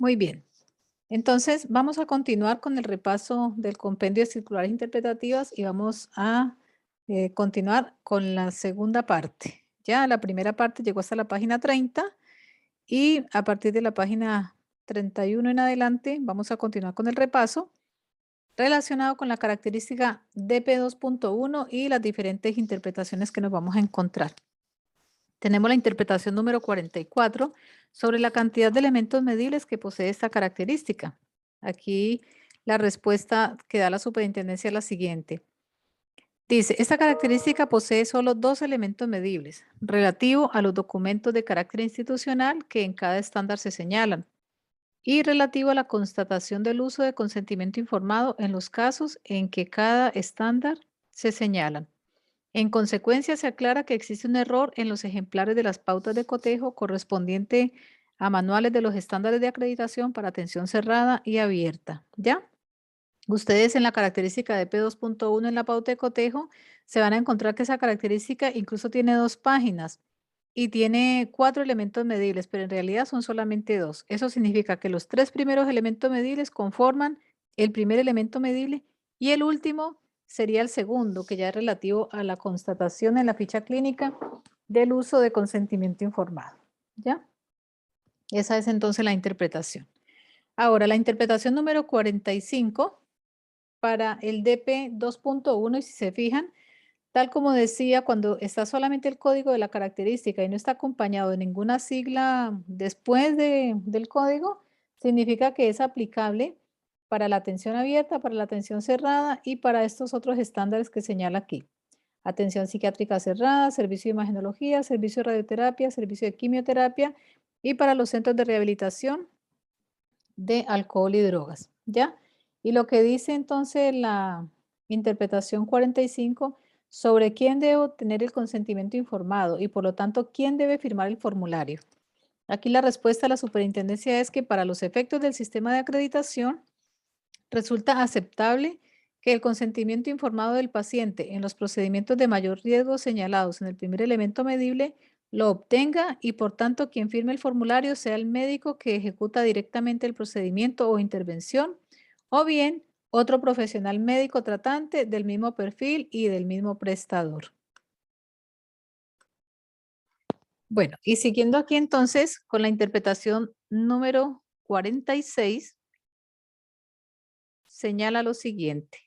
Muy bien. Entonces, vamos a continuar con el repaso del compendio de circulares interpretativas y vamos a continuar con la segunda parte. Ya la primera parte llegó hasta la página 30 y a partir de la página 31 en adelante vamos a continuar con el repaso relacionado con la característica DP2.1 y las diferentes interpretaciones que nos vamos a encontrar. Tenemos la interpretación número 44 sobre la cantidad de elementos medibles que posee esta característica. Aquí la respuesta que da la superintendencia es la siguiente. Dice, esta característica posee solo dos elementos medibles, relativo a los documentos de carácter institucional que en cada estándar se señalan y relativo a la constatación del uso de consentimiento informado en los casos en que cada estándar se señalan. En consecuencia, se aclara que existe un error en los ejemplares de las pautas de cotejo correspondiente a manuales de los estándares de acreditación para atención cerrada y abierta. ¿Ya? Ustedes en la característica de P2.1 en la pauta de cotejo se van a encontrar que esa característica incluso tiene 2 páginas y tiene 4 elementos medibles, pero en realidad son solamente 2. Eso significa que los 3 primeros elementos medibles conforman el primer elemento medible y el último sería el segundo, que ya es relativo a la constatación en la ficha clínica del uso de consentimiento informado. ¿Ya? Esa es entonces la interpretación. Ahora, la interpretación número 45 para el DP 2.1, y si se fijan, tal como decía, cuando está solamente el código de la característica y no está acompañado de ninguna sigla después del código, significa que es aplicable para la atención abierta, para la atención cerrada y para estos otros estándares que señala aquí. Atención psiquiátrica cerrada, servicio de imagenología, servicio de radioterapia, servicio de quimioterapia y para los centros de rehabilitación de alcohol y drogas, ¿ya? Y lo que dice entonces la interpretación 45 sobre quién debe obtener el consentimiento informado y por lo tanto quién debe firmar el formulario. Aquí la respuesta de la superintendencia es que para los efectos del sistema de acreditación resulta aceptable que el consentimiento informado del paciente en los procedimientos de mayor riesgo señalados en el primer elemento medible lo obtenga y por tanto quien firme el formulario sea el médico que ejecuta directamente el procedimiento o intervención o bien otro profesional médico tratante del mismo perfil y del mismo prestador. Bueno, y siguiendo aquí entonces con la interpretación número 46, señala lo siguiente.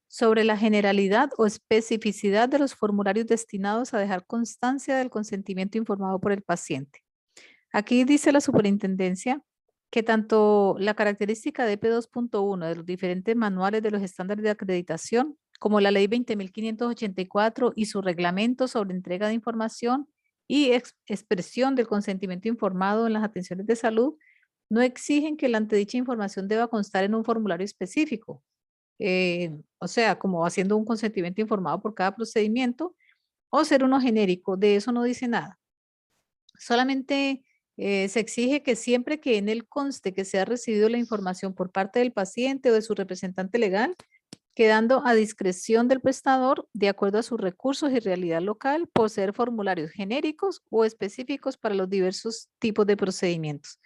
Sobre la generalidad o especificidad de los formularios destinados a dejar constancia del consentimiento informado por el paciente. Aquí dice la superintendencia que tanto la característica de EP2.1 de los diferentes manuales de los estándares de acreditación, como la ley 20.584 y su reglamento sobre entrega de información y expresión del consentimiento informado en las atenciones de salud, no exigen que la antedicha información deba constar en un formulario específico, o sea, como haciendo un consentimiento informado por cada procedimiento, o ser uno genérico, de eso no dice nada. Solamente se exige que siempre que en él conste que se ha recibido la información por parte del paciente o de su representante legal, quedando a discreción del prestador de acuerdo a sus recursos y realidad local, poseer formularios genéricos o específicos para los diversos tipos de procedimientos.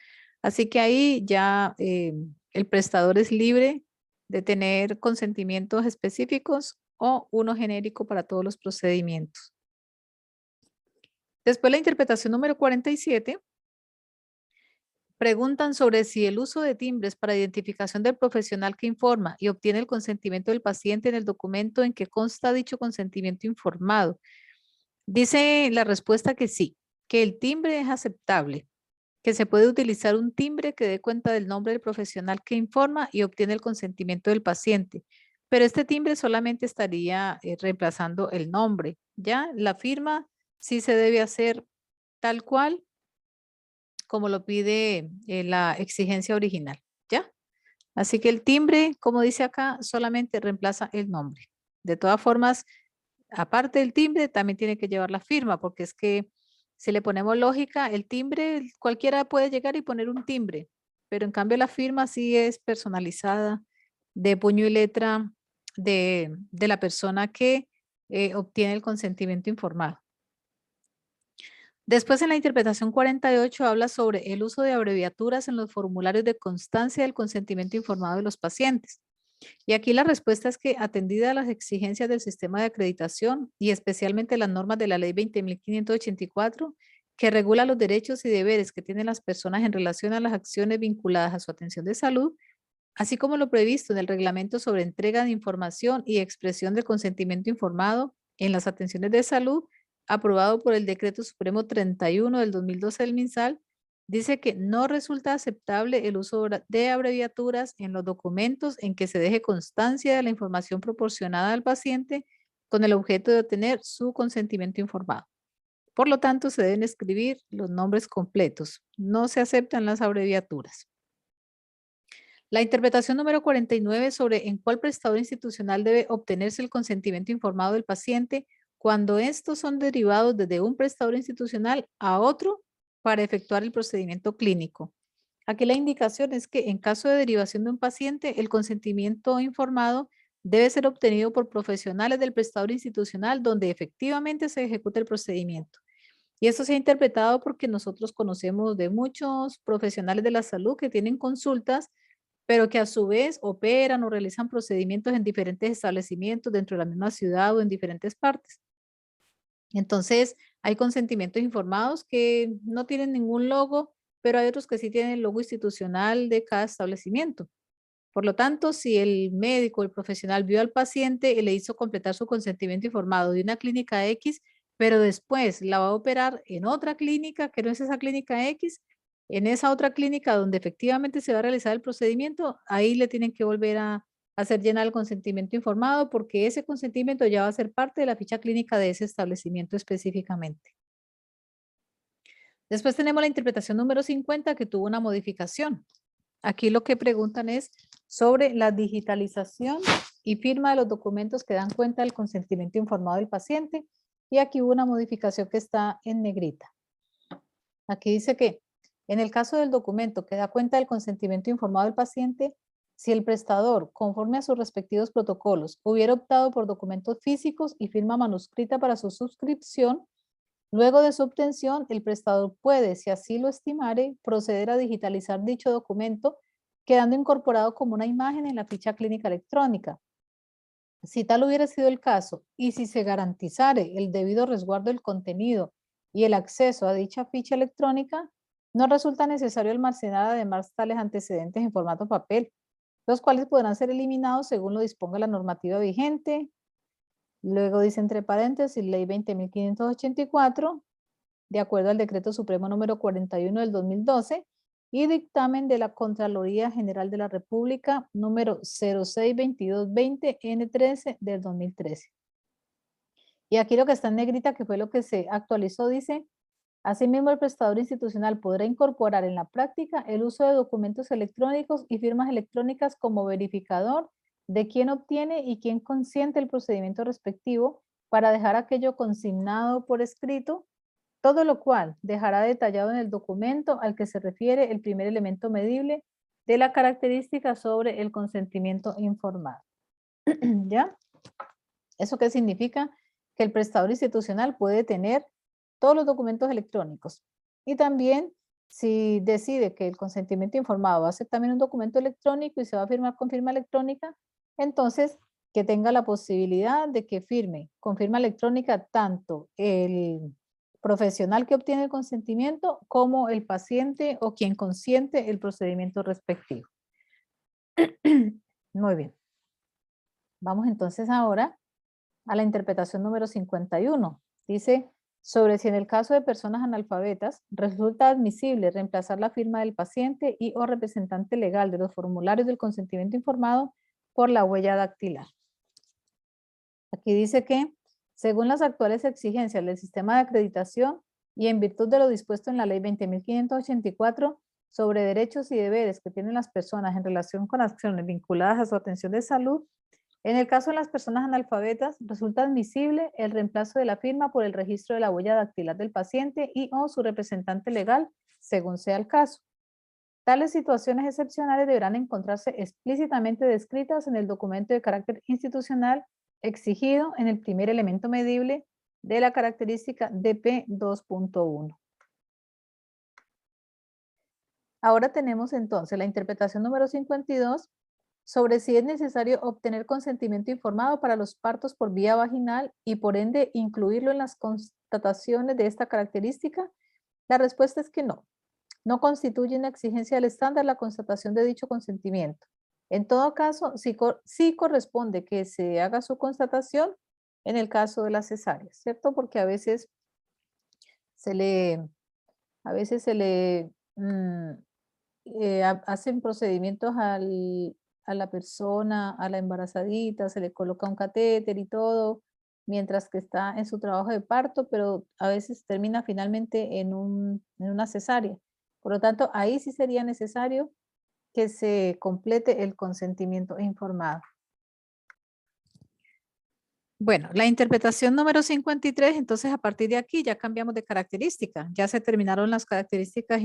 Así que ahí ya el prestador es libre de tener consentimientos específicos o uno genérico para todos los procedimientos. Después la interpretación número 47. Preguntan sobre si el uso de timbres para identificación del profesional que informa y obtiene el consentimiento del paciente en el documento en que consta dicho consentimiento informado. Dice la respuesta que sí, que el timbre es aceptable, que se puede utilizar un timbre que dé cuenta del nombre del profesional que informa y obtiene el consentimiento del paciente. Pero este timbre solamente estaría reemplazando el nombre. Ya la firma sí se debe hacer tal cual como lo pide la exigencia original, ¿ya? Así que el timbre, como dice acá, solamente reemplaza el nombre. De todas formas, aparte del timbre, también tiene que llevar la firma, porque es que si le ponemos lógica, el timbre, cualquiera puede llegar y poner un timbre, pero en cambio la firma sí es personalizada, de puño y letra de la persona que obtiene el consentimiento informado. Después en la interpretación 48 habla sobre el uso de abreviaturas en los formularios de constancia del consentimiento informado de los pacientes. Y aquí la respuesta es que atendida a las exigencias del sistema de acreditación y especialmente las normas de la ley 20.584 que regula los derechos y deberes que tienen las personas en relación a las acciones vinculadas a su atención de salud, así como lo previsto en el reglamento sobre entrega de información y expresión del consentimiento informado en las atenciones de salud, aprobado por el Decreto Supremo 31 del 2012 del MinSal, dice que no resulta aceptable el uso de abreviaturas en los documentos en que se deje constancia de la información proporcionada al paciente con el objeto de obtener su consentimiento informado. Por lo tanto, se deben escribir los nombres completos. No se aceptan las abreviaturas. La interpretación número 49 sobre en cuál prestador institucional debe obtenerse el consentimiento informado del paciente cuando estos son derivados desde un prestador institucional a otro para efectuar el procedimiento clínico. Aquí la indicación es que en caso de derivación de un paciente, el consentimiento informado debe ser obtenido por profesionales del prestador institucional donde efectivamente se ejecuta el procedimiento. Y esto se ha interpretado porque nosotros conocemos de muchos profesionales de la salud que tienen consultas pero que a su vez operan o realizan procedimientos en diferentes establecimientos dentro de la misma ciudad o en diferentes partes. Entonces, hay consentimientos informados que no tienen ningún logo, pero hay otros que sí tienen el logo institucional de cada establecimiento. Por lo tanto, si el médico, el profesional vio al paciente y le hizo completar su consentimiento informado de una clínica X, pero después la va a operar en otra clínica que no es esa clínica X, en esa otra clínica donde efectivamente se va a realizar el procedimiento, ahí le tienen que volver a hacer llenar el consentimiento informado porque ese consentimiento ya va a ser parte de la ficha clínica de ese establecimiento específicamente. Después tenemos la interpretación número 50 que tuvo una modificación. Aquí lo que preguntan es sobre la digitalización y firma de los documentos que dan cuenta del consentimiento informado del paciente. Y aquí hubo una modificación que está en negrita. Aquí dice que en el caso del documento que da cuenta del consentimiento informado del paciente, si el prestador, conforme a sus respectivos protocolos, hubiera optado por documentos físicos y firma manuscrita para su suscripción, luego de su obtención, el prestador puede, si así lo estimare, proceder a digitalizar dicho documento, quedando incorporado como una imagen en la ficha clínica electrónica. Si tal hubiera sido el caso y si se garantizare el debido resguardo del contenido y el acceso a dicha ficha electrónica, no resulta necesario almacenar además tales antecedentes en formato papel, los cuales podrán ser eliminados según lo disponga la normativa vigente. Luego dice entre paréntesis, ley 20.584, de acuerdo al decreto supremo número 41 del 2012 y dictamen de la Contraloría General de la República número 062220 N13 del 2013. Y aquí lo que está en negrita, que fue lo que se actualizó, dice: asimismo, el prestador institucional podrá incorporar en la práctica el uso de documentos electrónicos y firmas electrónicas como verificador de quién obtiene y quién consiente el procedimiento respectivo para dejar aquello consignado por escrito, todo lo cual dejará detallado en el documento al que se refiere el primer elemento medible de la característica sobre el consentimiento informado. ¿Ya? ¿Eso qué significa? Que el prestador institucional puede tener todos los documentos electrónicos. Y también, si decide que el consentimiento informado va a ser también un documento electrónico y se va a firmar con firma electrónica, entonces que tenga la posibilidad de que firme con firma electrónica tanto el profesional que obtiene el consentimiento como el paciente o quien consiente el procedimiento respectivo. Muy bien. Vamos entonces ahora a la interpretación número 51. Dice, sobre si en el caso de personas analfabetas resulta admisible reemplazar la firma del paciente y o representante legal de los formularios del consentimiento informado por la huella dactilar. Aquí dice que, según las actuales exigencias del sistema de acreditación y en virtud de lo dispuesto en la ley 20.584 sobre derechos y deberes que tienen las personas en relación con acciones vinculadas a su atención de salud, en el caso de las personas analfabetas, resulta admisible el reemplazo de la firma por el registro de la huella dactilar del paciente y o su representante legal, según sea el caso. Tales situaciones excepcionales deberán encontrarse explícitamente descritas en el documento de carácter institucional exigido en el primer elemento medible de la característica DP 2.1. Ahora tenemos entonces la interpretación número 52 sobre si es necesario obtener consentimiento informado para los partos por vía vaginal y por ende incluirlo en las constataciones de esta característica. La respuesta es que no. No constituye una exigencia del estándar la constatación de dicho consentimiento. En todo caso, sí corresponde que se haga su constatación en el caso de las cesáreas, ¿cierto? Porque a veces se le, hacen procedimientos a la persona, a la embarazadita, se le coloca un catéter y todo, mientras que está en su trabajo de parto, pero a veces termina finalmente en una cesárea. Por lo tanto, ahí sí sería necesario que se complete el consentimiento informado. Bueno, la interpretación número 53, entonces a partir de aquí ya cambiamos de característica. Ya se terminaron las características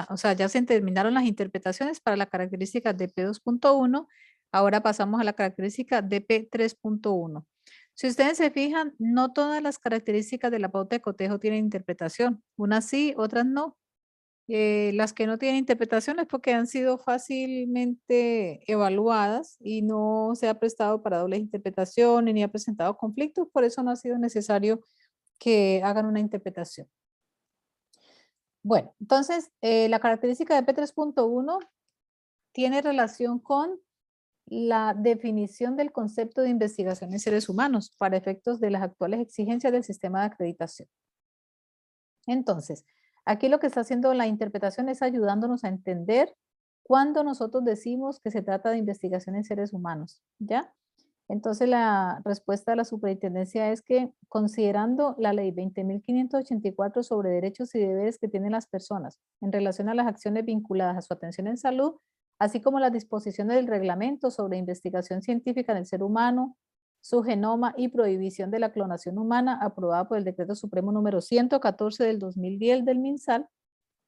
o sea, ya se terminaron las interpretaciones para la característica DP 2.1. Ahora pasamos a la característica DP 3.1. Si ustedes se fijan, no todas las características de la pauta de cotejo tienen interpretación. Unas sí, otras no. Las que no tienen interpretación es porque han sido fácilmente evaluadas y no se ha prestado para dobles interpretaciones ni ha presentado conflictos, por eso no ha sido necesario que hagan una interpretación. Bueno, entonces la característica de P3.1 tiene relación con la definición del concepto de investigación en seres humanos para efectos de las actuales exigencias del sistema de acreditación. Entonces, aquí lo que está haciendo la interpretación es ayudándonos a entender cuando nosotros decimos que se trata de investigación en seres humanos, ¿ya? Entonces, la respuesta de la superintendencia es que considerando la ley 20.584 sobre derechos y deberes que tienen las personas en relación a las acciones vinculadas a su atención en salud, así como las disposiciones del reglamento sobre investigación científica en el ser humano, su genoma y prohibición de la clonación humana, aprobada por el Decreto Supremo número 114 del 2010 del MinSal,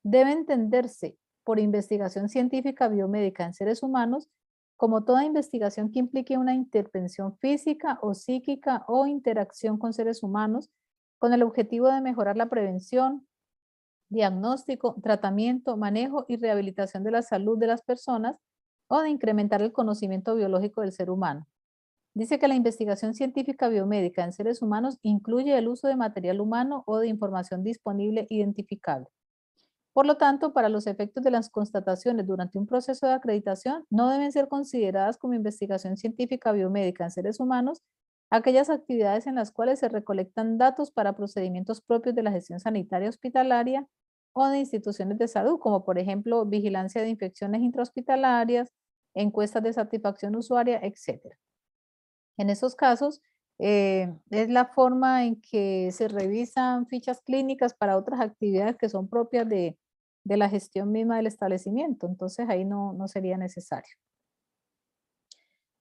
debe entenderse por investigación científica biomédica en seres humanos como toda investigación que implique una intervención física o psíquica o interacción con seres humanos con el objetivo de mejorar la prevención, diagnóstico, tratamiento, manejo y rehabilitación de la salud de las personas o de incrementar el conocimiento biológico del ser humano. Dice que la investigación científica biomédica en seres humanos incluye el uso de material humano o de información disponible identificable. Por lo tanto, para los efectos de las constataciones durante un proceso de acreditación, no deben ser consideradas como investigación científica biomédica en seres humanos aquellas actividades en las cuales se recolectan datos para procedimientos propios de la gestión sanitaria hospitalaria o de instituciones de salud, como por ejemplo vigilancia de infecciones intrahospitalarias, encuestas de satisfacción usuaria, etc. En esos casos, es la forma en que se revisan fichas clínicas para otras actividades que son propias de la gestión misma del establecimiento. Entonces, ahí no sería necesario.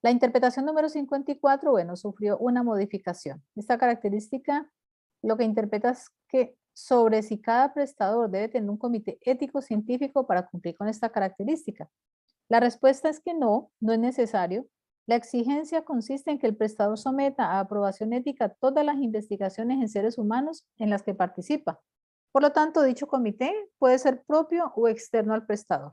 La interpretación número 54, bueno, sufrió una modificación. Esta característica lo que interpreta es que sobre si cada prestador debe tener un comité ético-científico para cumplir con esta característica. La respuesta es que no es necesario. La exigencia consiste en que el prestador someta a aprobación ética todas las investigaciones en seres humanos en las que participa. Por lo tanto, dicho comité puede ser propio o externo al prestador.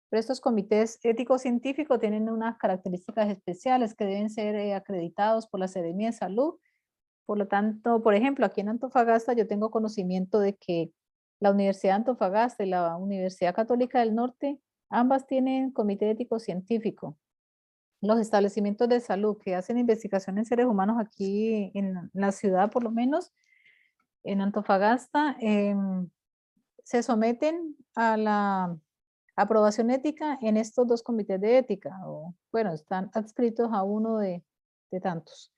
Pero estos comités éticos científicos tienen unas características especiales que deben ser acreditados por la Seremia de Salud. Por lo tanto, por ejemplo, aquí en Antofagasta yo tengo conocimiento de que la Universidad de Antofagasta y la Universidad Católica del Norte, ambas tienen comité ético científico. Los establecimientos de salud que hacen investigación en seres humanos aquí en la ciudad, por lo menos, en Antofagasta, se someten a la aprobación ética en estos dos comités de ética, o bueno, están adscritos a uno de tantos.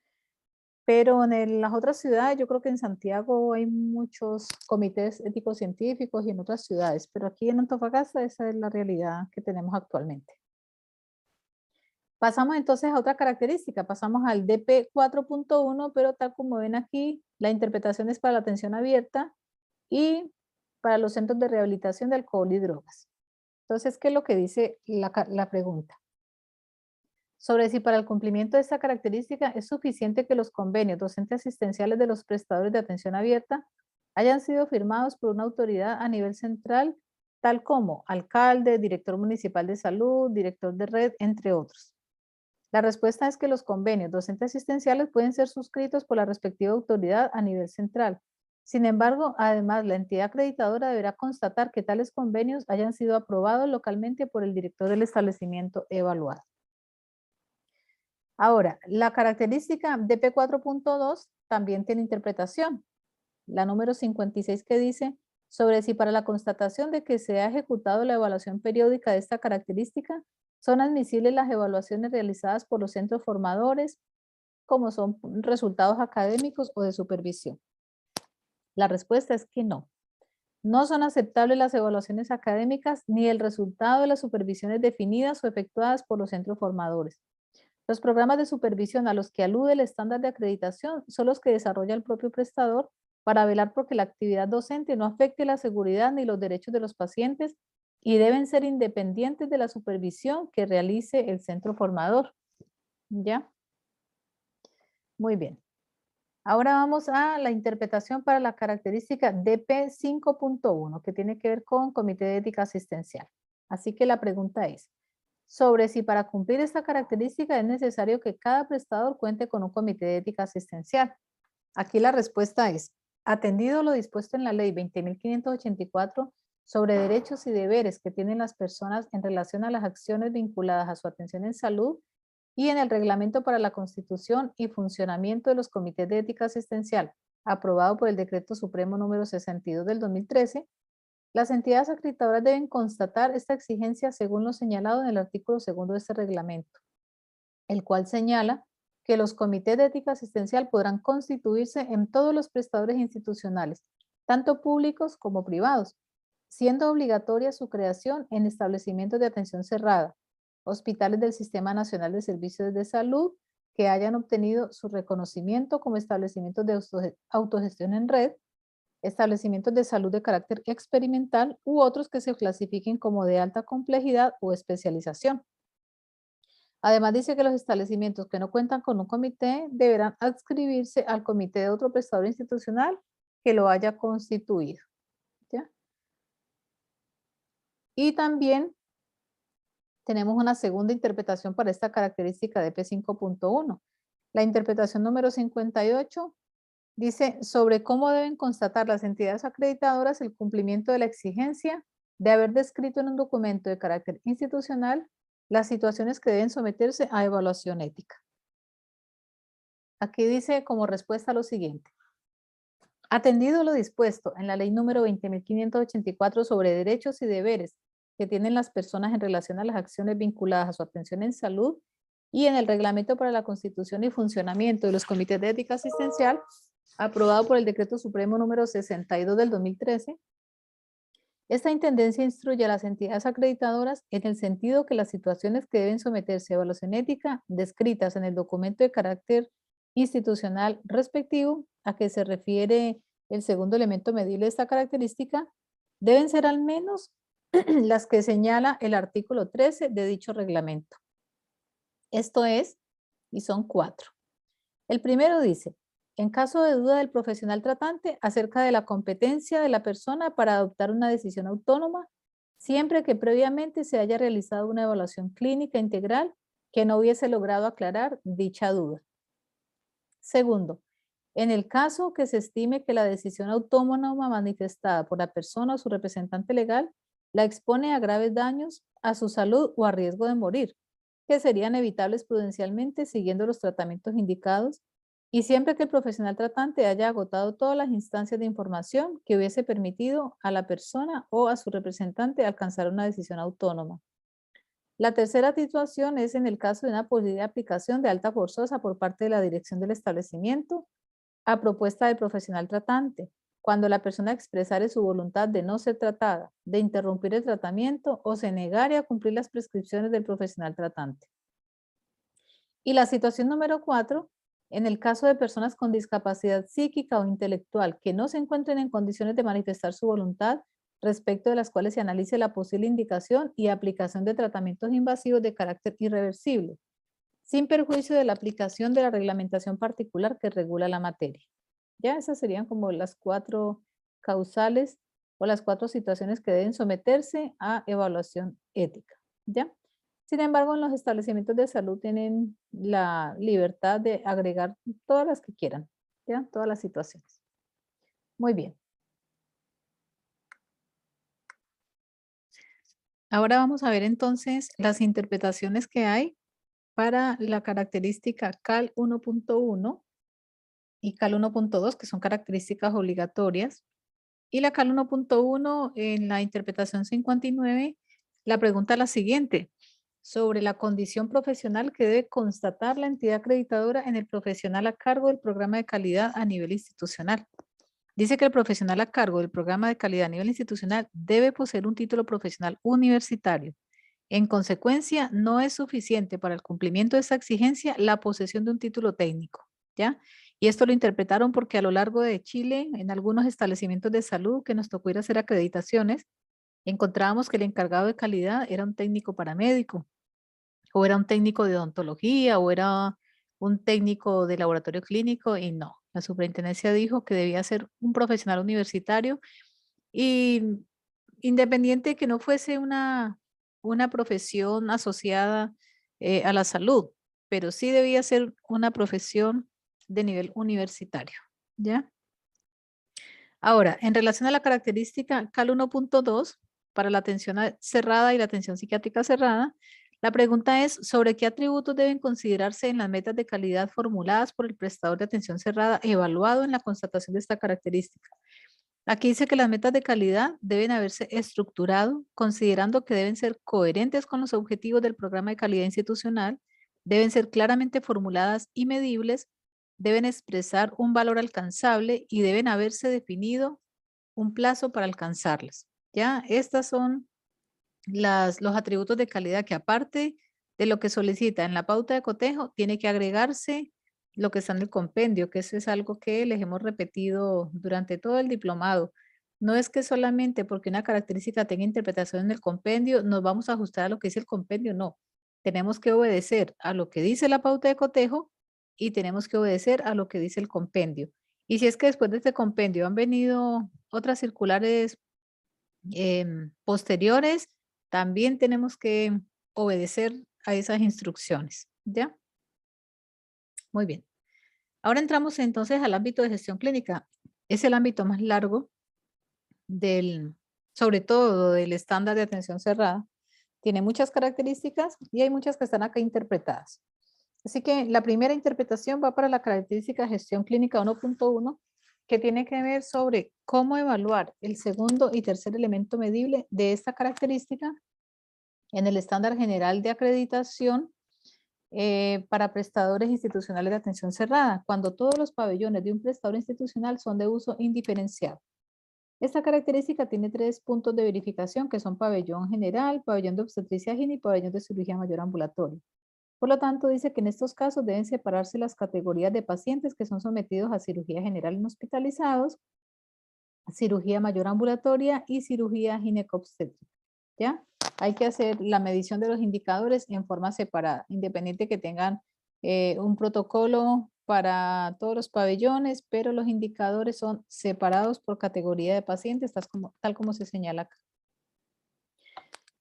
Pero en las otras ciudades, yo creo que en Santiago hay muchos comités éticos científicos y en otras ciudades, pero aquí en Antofagasta esa es la realidad que tenemos actualmente. Pasamos entonces a otra característica, pasamos al DP 4.1, pero tal como ven aquí, la interpretación es para la atención abierta y para los centros de rehabilitación de alcohol y drogas. Entonces, ¿qué es lo que dice la pregunta? sobre si para el cumplimiento de esta característica es suficiente que los convenios docentes asistenciales de los prestadores de atención abierta hayan sido firmados por una autoridad a nivel central, tal como alcalde, director municipal de salud, director de red, entre otros. La respuesta es que los convenios docentes asistenciales pueden ser suscritos por la respectiva autoridad a nivel central. Sin embargo, además, la entidad acreditadora deberá constatar que tales convenios hayan sido aprobados localmente por el director del establecimiento evaluado. Ahora, la característica DP 4.2 también tiene interpretación. La número 56 que dice sobre si para la constatación de que se ha ejecutado la evaluación periódica de esta característica son admisibles las evaluaciones realizadas por los centros formadores, como son resultados académicos o de supervisión. La respuesta es que no. No son aceptables las evaluaciones académicas ni el resultado de las supervisiones definidas o efectuadas por los centros formadores. Los programas de supervisión a los que alude el estándar de acreditación son los que desarrolla el propio prestador para velar por que la actividad docente no afecte la seguridad ni los derechos de los pacientes y deben ser independientes de la supervisión que realice el centro formador. ¿Ya? Muy bien. Ahora vamos a la interpretación para la característica DP 5.1, que tiene que ver con Comité de Ética Asistencial. Así que la pregunta es, sobre si para cumplir esta característica es necesario que cada prestador cuente con un comité de ética asistencial. Aquí la respuesta es, atendido lo dispuesto en la ley 20.584 sobre derechos y deberes que tienen las personas en relación a las acciones vinculadas a su atención en salud y en el reglamento para la constitución y funcionamiento de los comités de ética asistencial, aprobado por el Decreto Supremo número 62 del 2013, las entidades acreditadoras deben constatar esta exigencia según lo señalado en el artículo 2 de este reglamento, el cual señala que los comités de ética asistencial podrán constituirse en todos los prestadores institucionales, tanto públicos como privados, siendo obligatoria su creación en establecimientos de atención cerrada, hospitales del Sistema Nacional de Servicios de Salud que hayan obtenido su reconocimiento como establecimientos de autogestión en red, establecimientos de salud de carácter experimental u otros que se clasifiquen como de alta complejidad o especialización. Además dice que los establecimientos que no cuentan con un comité deberán adscribirse al comité de otro prestador institucional que lo haya constituido. ¿Ya? Y también tenemos una segunda interpretación para esta característica de P5.1. La interpretación número 58 dice sobre cómo deben constatar las entidades acreditadoras el cumplimiento de la exigencia de haber descrito en un documento de carácter institucional las situaciones que deben someterse a evaluación ética. Aquí dice como respuesta lo siguiente. Atendido lo dispuesto en la ley número 20.584 sobre derechos y deberes que tienen las personas en relación a las acciones vinculadas a su atención en salud y en el reglamento para la constitución y funcionamiento de los comités de ética asistencial, aprobado por el Decreto Supremo número 62 del 2013, esta intendencia instruye a las entidades acreditadoras en el sentido que las situaciones que deben someterse a evaluación ética descritas en el documento de carácter institucional respectivo a que se refiere el segundo elemento medible de esta característica deben ser al menos las que señala el artículo 13 de dicho reglamento. Esto es, y son 4. El primero dice, en caso de duda del profesional tratante acerca de la competencia de la persona para adoptar una decisión autónoma, siempre que previamente se haya realizado una evaluación clínica integral que no hubiese logrado aclarar dicha duda. Segundo, en el caso que se estime que la decisión autónoma manifestada por la persona o su representante legal la expone a graves daños a su salud o a riesgo de morir, que serían evitables prudencialmente siguiendo los tratamientos indicados y siempre que el profesional tratante haya agotado todas las instancias de información que hubiese permitido a la persona o a su representante alcanzar una decisión autónoma. La tercera situación es en el caso de una posible aplicación de alta forzosa por parte de la dirección del establecimiento a propuesta del profesional tratante, cuando la persona expresare su voluntad de no ser tratada, de interrumpir el tratamiento o se negare a cumplir las prescripciones del profesional tratante. Y la situación número 4, en el caso de personas con discapacidad psíquica o intelectual que no se encuentren en condiciones de manifestar su voluntad, respecto de las cuales se analice la posible indicación y aplicación de tratamientos invasivos de carácter irreversible, sin perjuicio de la aplicación de la reglamentación particular que regula la materia. Ya esas serían como las 4 causales o las 4 situaciones que deben someterse a evaluación ética, ¿ya? Sin embargo, en los establecimientos de salud tienen la libertad de agregar todas las que quieran, ¿ya? Todas las situaciones. Muy bien. Ahora vamos a ver entonces las interpretaciones que hay para la característica CAL 1.1 y CAL 1.2, que son características obligatorias. Y la CAL 1.1 en la interpretación 59, la pregunta es la siguiente: sobre la condición profesional que debe constatar la entidad acreditadora en el profesional a cargo del programa de calidad a nivel institucional. Dice que el profesional a cargo del programa de calidad a nivel institucional debe poseer un título profesional universitario. En consecuencia, no es suficiente para el cumplimiento de esta exigencia la posesión de un título técnico, ¿ya? Y esto lo interpretaron porque a lo largo de Chile, en algunos establecimientos de salud que nos tocó ir a hacer acreditaciones, encontrábamos que el encargado de calidad era un técnico paramédico, o era un técnico de odontología, o era un técnico de laboratorio clínico, y no. La superintendencia dijo que debía ser un profesional universitario y independiente de que no fuese una profesión asociada a la salud, pero sí debía ser una profesión de nivel universitario, ¿ya? Ahora, en relación a la característica CAL 1.2, para la atención cerrada y la atención psiquiátrica cerrada, la pregunta es: ¿sobre qué atributos deben considerarse en las metas de calidad formuladas por el prestador de atención cerrada evaluado en la constatación de esta característica? Aquí dice que las metas de calidad deben haberse estructurado considerando que deben ser coherentes con los objetivos del programa de calidad institucional, deben ser claramente formuladas y medibles, deben expresar un valor alcanzable y deben haberse definido un plazo para alcanzarlas. ¿Ya? Estas son los atributos de calidad que, aparte de lo que solicita en la pauta de cotejo, tiene que agregarse lo que está en el compendio, que eso es algo que les hemos repetido durante todo el diplomado. No es que solamente porque una característica tenga interpretación en el compendio, nos vamos a ajustar a lo que dice el compendio, no. Tenemos que obedecer a lo que dice la pauta de cotejo y tenemos que obedecer a lo que dice el compendio. Y si es que después de este compendio han venido otras circulares posteriores, también tenemos que obedecer a esas instrucciones, ¿ya? Muy bien. Ahora entramos entonces al ámbito de gestión clínica. Es el ámbito más largo del, sobre todo del estándar de atención cerrada. Tiene muchas características y hay muchas que están acá interpretadas. Así que la primera interpretación va para la característica de gestión clínica 1.1, que tiene que ver sobre cómo evaluar el segundo y tercer elemento medible de esta característica en el estándar general de acreditación para prestadores institucionales de atención cerrada, cuando todos los pabellones de un prestador institucional son de uso indiferenciado. Esta característica tiene 3 puntos de verificación, que son pabellón general, pabellón de obstetricia gine y pabellón de cirugía mayor ambulatorio. Por lo tanto, dice que en estos casos deben separarse las categorías de pacientes que son sometidos a cirugía general en hospitalizados, cirugía mayor ambulatoria y cirugía ginecobstétrica. ¿Ya? Hay que hacer la medición de los indicadores en forma separada, independiente que tengan un protocolo para todos los pabellones, pero los indicadores son separados por categoría de pacientes, tal como se señala acá.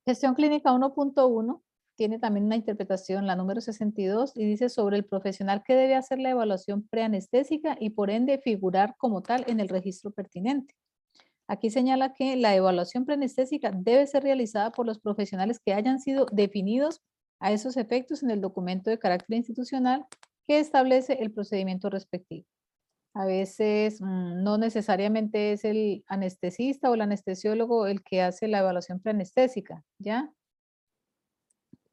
Gestión clínica 1.1 tiene también una interpretación, la número 62, y dice sobre el profesional que debe hacer la evaluación preanestésica y por ende figurar como tal en el registro pertinente. Aquí señala que la evaluación preanestésica debe ser realizada por los profesionales que hayan sido definidos a esos efectos en el documento de carácter institucional que establece el procedimiento respectivo. A veces no necesariamente es el anestesista o el anestesiólogo el que hace la evaluación preanestésica, ¿ya?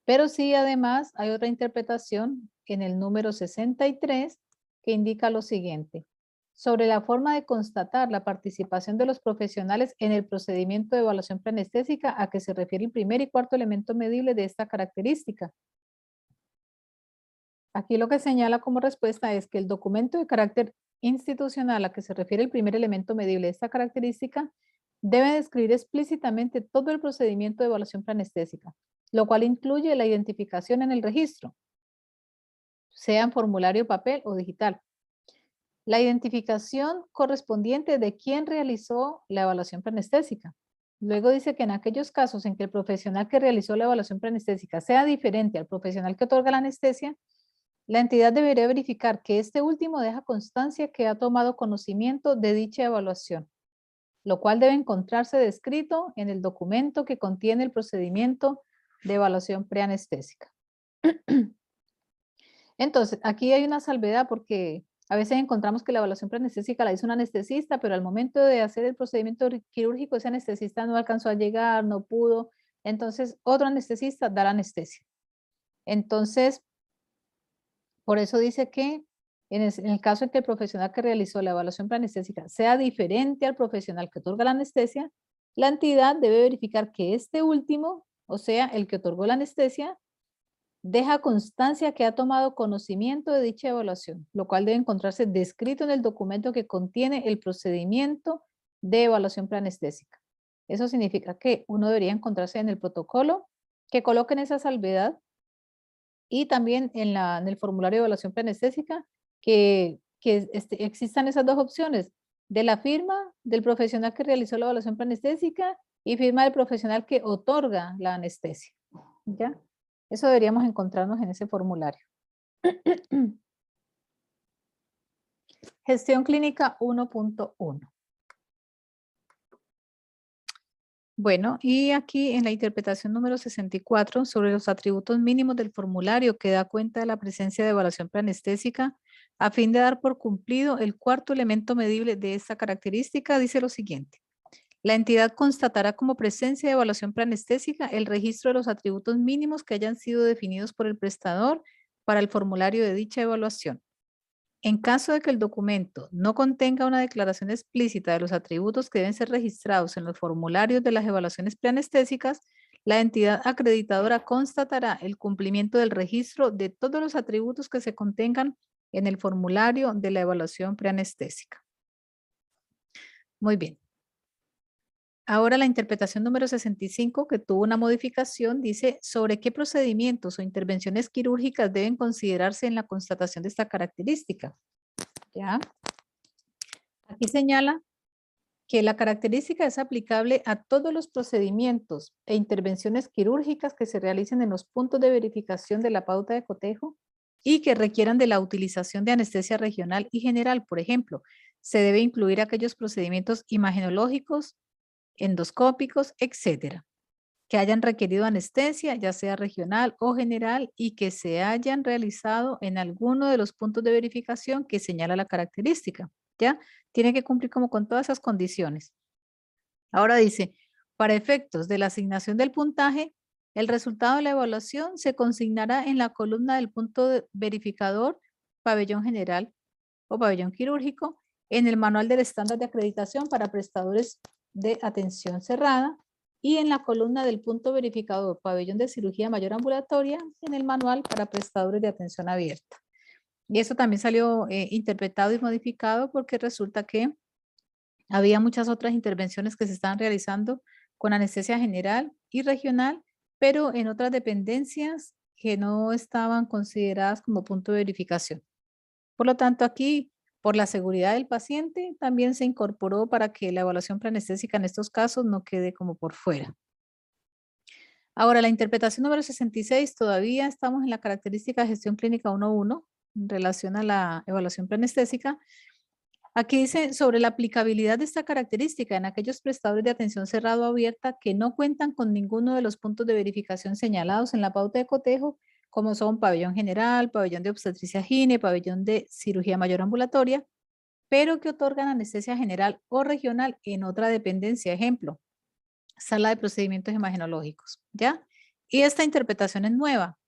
Pero sí, además, hay otra interpretación en el número 63 que indica lo siguiente: sobre la forma de constatar la participación de los profesionales en el procedimiento de evaluación preanestésica a que se refiere el primer y cuarto elemento medible de esta característica. Aquí lo que señala como respuesta es que el documento de carácter institucional a que se refiere el primer elemento medible de esta característica debe describir explícitamente todo el procedimiento de evaluación preanestésica, lo cual incluye la identificación en el registro, sea en formulario, papel o digital. La identificación correspondiente de quién realizó la evaluación preanestésica. Luego dice que en aquellos casos en que el profesional que realizó la evaluación preanestésica sea diferente al profesional que otorga la anestesia, la entidad debería verificar que este último deja constancia que ha tomado conocimiento de dicha evaluación, lo cual debe encontrarse descrito en el documento que contiene el procedimiento de evaluación preanestésica. Entonces, aquí hay una salvedad porque a veces encontramos que la evaluación preanestésica la hizo un anestesista, pero al momento de hacer el procedimiento quirúrgico, ese anestesista no alcanzó a llegar, no pudo. Entonces, otro anestesista da la anestesia. Entonces, por eso dice que en el caso en que el profesional que realizó la evaluación preanestésica sea diferente al profesional que otorga la anestesia, la entidad debe verificar que este último, o sea, el que otorgó la anestesia, deja constancia que ha tomado conocimiento de dicha evaluación, lo cual debe encontrarse descrito en el documento que contiene el procedimiento de evaluación preanestésica. Eso significa que uno debería encontrarse en el protocolo que coloquen esa salvedad y también en el formulario de evaluación preanestésica que existan esas dos opciones, de la firma del profesional que realizó la evaluación preanestésica y firma del profesional que otorga la anestesia. ¿Ya? Eso deberíamos encontrarnos en ese formulario. Gestión clínica 1.1. Bueno, y aquí en la interpretación número 64 sobre los atributos mínimos del formulario que da cuenta de la presencia de evaluación preanestésica, a fin de dar por cumplido el cuarto elemento medible de esta característica, dice lo siguiente. La entidad constatará como presencia de evaluación preanestésica el registro de los atributos mínimos que hayan sido definidos por el prestador para el formulario de dicha evaluación. En caso de que el documento no contenga una declaración explícita de los atributos que deben ser registrados en los formularios de las evaluaciones preanestésicas, la entidad acreditadora constatará el cumplimiento del registro de todos los atributos que se contengan en el formulario de la evaluación preanestésica. Muy bien. Ahora la interpretación número 65, que tuvo una modificación, dice sobre qué procedimientos o intervenciones quirúrgicas deben considerarse en la constatación de esta característica. ¿Ya? Aquí señala que la característica es aplicable a todos los procedimientos e intervenciones quirúrgicas que se realicen en los puntos de verificación de la pauta de cotejo y que requieran de la utilización de anestesia regional y general. Por ejemplo, se debe incluir aquellos procedimientos imagenológicos, endoscópicos, etcétera, que hayan requerido anestesia, ya sea regional o general, y que se hayan realizado en alguno de los puntos de verificación que señala la característica, ¿ya? Tiene que cumplir como con todas esas condiciones. Ahora dice, para efectos de la asignación del puntaje, el resultado de la evaluación se consignará en la columna del punto verificador, pabellón general o pabellón quirúrgico, en el manual del estándar de acreditación para prestadores de atención cerrada y en la columna del punto verificador pabellón de cirugía mayor ambulatoria en el manual para prestadores de atención abierta. Y eso también salió interpretado y modificado porque resulta que había muchas otras intervenciones que se estaban realizando con anestesia general y regional, pero en otras dependencias que no estaban consideradas como punto de verificación. Por lo tanto, aquí, por la seguridad del paciente, también se incorporó para que la evaluación preanestésica en estos casos no quede como por fuera. Ahora, la interpretación número 66, todavía estamos en la característica de gestión clínica 1.1 en relación a la evaluación preanestésica. Aquí dice sobre la aplicabilidad de esta característica en aquellos prestadores de atención cerrada o abierta que no cuentan con ninguno de los puntos de verificación señalados en la pauta de cotejo, como son pabellón general, pabellón de obstetricia gine, pabellón de cirugía mayor ambulatoria, pero que otorgan anestesia general o regional en otra dependencia, ejemplo, sala de procedimientos imagenológicos, ¿ya? Y esta interpretación es nueva.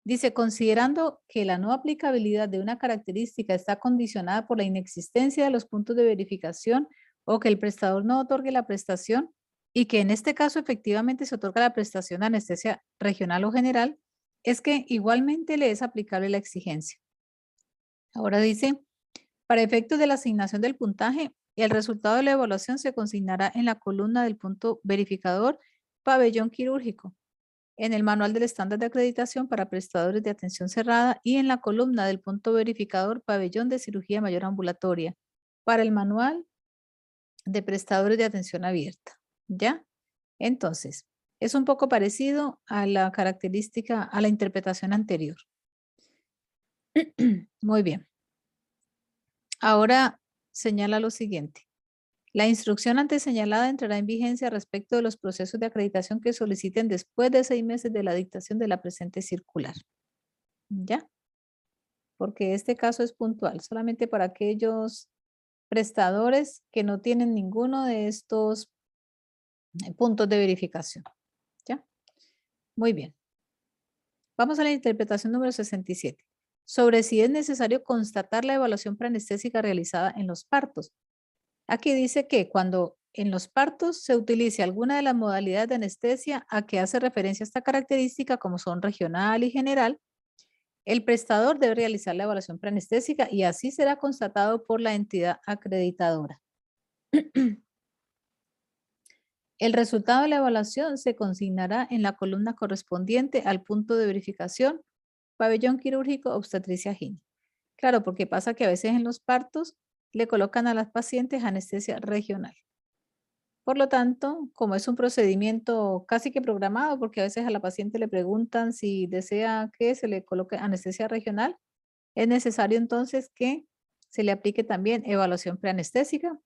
Dice, considerando que la no aplicabilidad de una característica está condicionada por la inexistencia de los puntos de verificación o que el prestador no otorgue la prestación y que en este caso efectivamente se otorga la prestación de anestesia regional o general, es que igualmente le es aplicable la exigencia. Ahora dice, para efectos de la asignación del puntaje, el resultado de la evaluación se consignará en la columna del punto verificador pabellón quirúrgico, en el manual del estándar de acreditación para prestadores de atención cerrada y en la columna del punto verificador pabellón de cirugía mayor ambulatoria para el manual de prestadores de atención abierta. ¿Ya? Entonces, es un poco parecido a la característica, a la interpretación anterior. Muy bien. Ahora señala lo siguiente. La instrucción antes señalada entrará en vigencia respecto de los procesos de acreditación que soliciten después de 6 meses de la dictación de la presente circular. ¿Ya? Porque este caso es puntual, solamente para aquellos prestadores que no tienen ninguno de estos puntos de verificación. ¿Ya? Muy bien. Vamos a la interpretación número 67. Sobre si es necesario constatar la evaluación preanestésica realizada en los partos. Aquí dice que cuando en los partos se utilice alguna de las modalidades de anestesia a que hace referencia esta característica, como son regional y general, el prestador debe realizar la evaluación preanestésica y así será constatado por la entidad acreditadora. El resultado de la evaluación se consignará en la columna correspondiente al punto de verificación, pabellón quirúrgico obstetricia gine. Claro, porque pasa que a veces en los partos le colocan a las pacientes anestesia regional. Por lo tanto, como es un procedimiento casi que programado, porque a veces a la paciente le preguntan si desea que se le coloque anestesia regional, es necesario entonces que se le aplique también evaluación preanestésica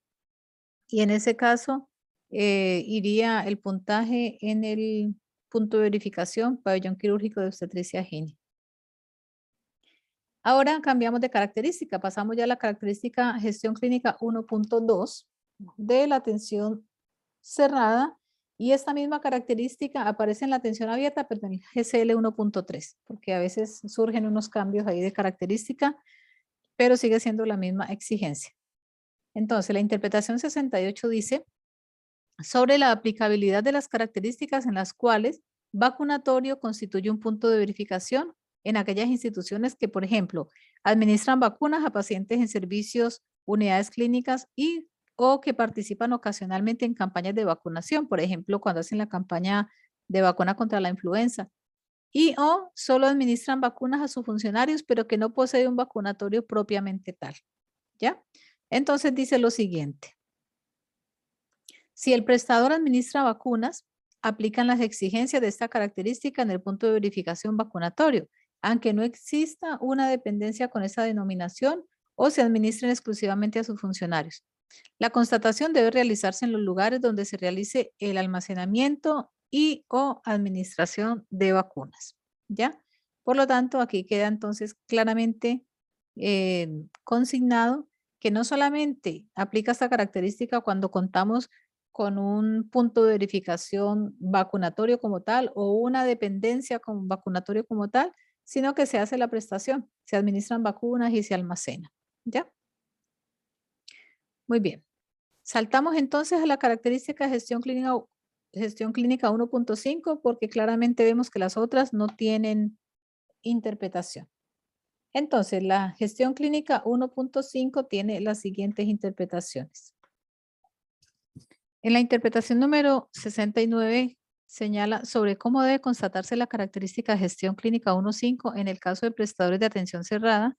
y en ese caso iría el puntaje en el punto de verificación pabellón quirúrgico de obstetricia gine. Ahora cambiamos de característica, pasamos ya a la característica gestión clínica 1.2 de la atención cerrada y esta misma característica aparece en la atención abierta, pero en el GCL 1.3, porque a veces surgen unos cambios ahí de característica, pero sigue siendo la misma exigencia. Entonces, la interpretación 68 dice sobre la aplicabilidad de las características en las cuales vacunatorio constituye un punto de verificación en aquellas instituciones que, por ejemplo, administran vacunas a pacientes en servicios, unidades clínicas y o que participan ocasionalmente en campañas de vacunación, por ejemplo, cuando hacen la campaña de vacuna contra la influenza, y o solo administran vacunas a sus funcionarios, pero que no posee un vacunatorio propiamente tal. ¿Ya? Entonces dice lo siguiente. Si el prestador administra vacunas, aplican las exigencias de esta característica en el punto de verificación vacunatorio, aunque no exista una dependencia con esa denominación o se administren exclusivamente a sus funcionarios. La constatación debe realizarse en los lugares donde se realice el almacenamiento y o administración de vacunas. ¿Ya? Por lo tanto, aquí queda entonces claramente consignado que no solamente aplica esta característica cuando contamos con un punto de verificación vacunatorio como tal o una dependencia con vacunatorio como tal, sino que se hace la prestación, se administran vacunas y se almacena. ¿Ya? Muy bien. Saltamos entonces a la característica de gestión clínica 1.5 porque claramente vemos que las otras no tienen interpretación. Entonces, la gestión clínica 1.5 tiene las siguientes interpretaciones. En la interpretación número 69 señala sobre cómo debe constatarse la característica de gestión clínica 1.5 en el caso de prestadores de atención cerrada,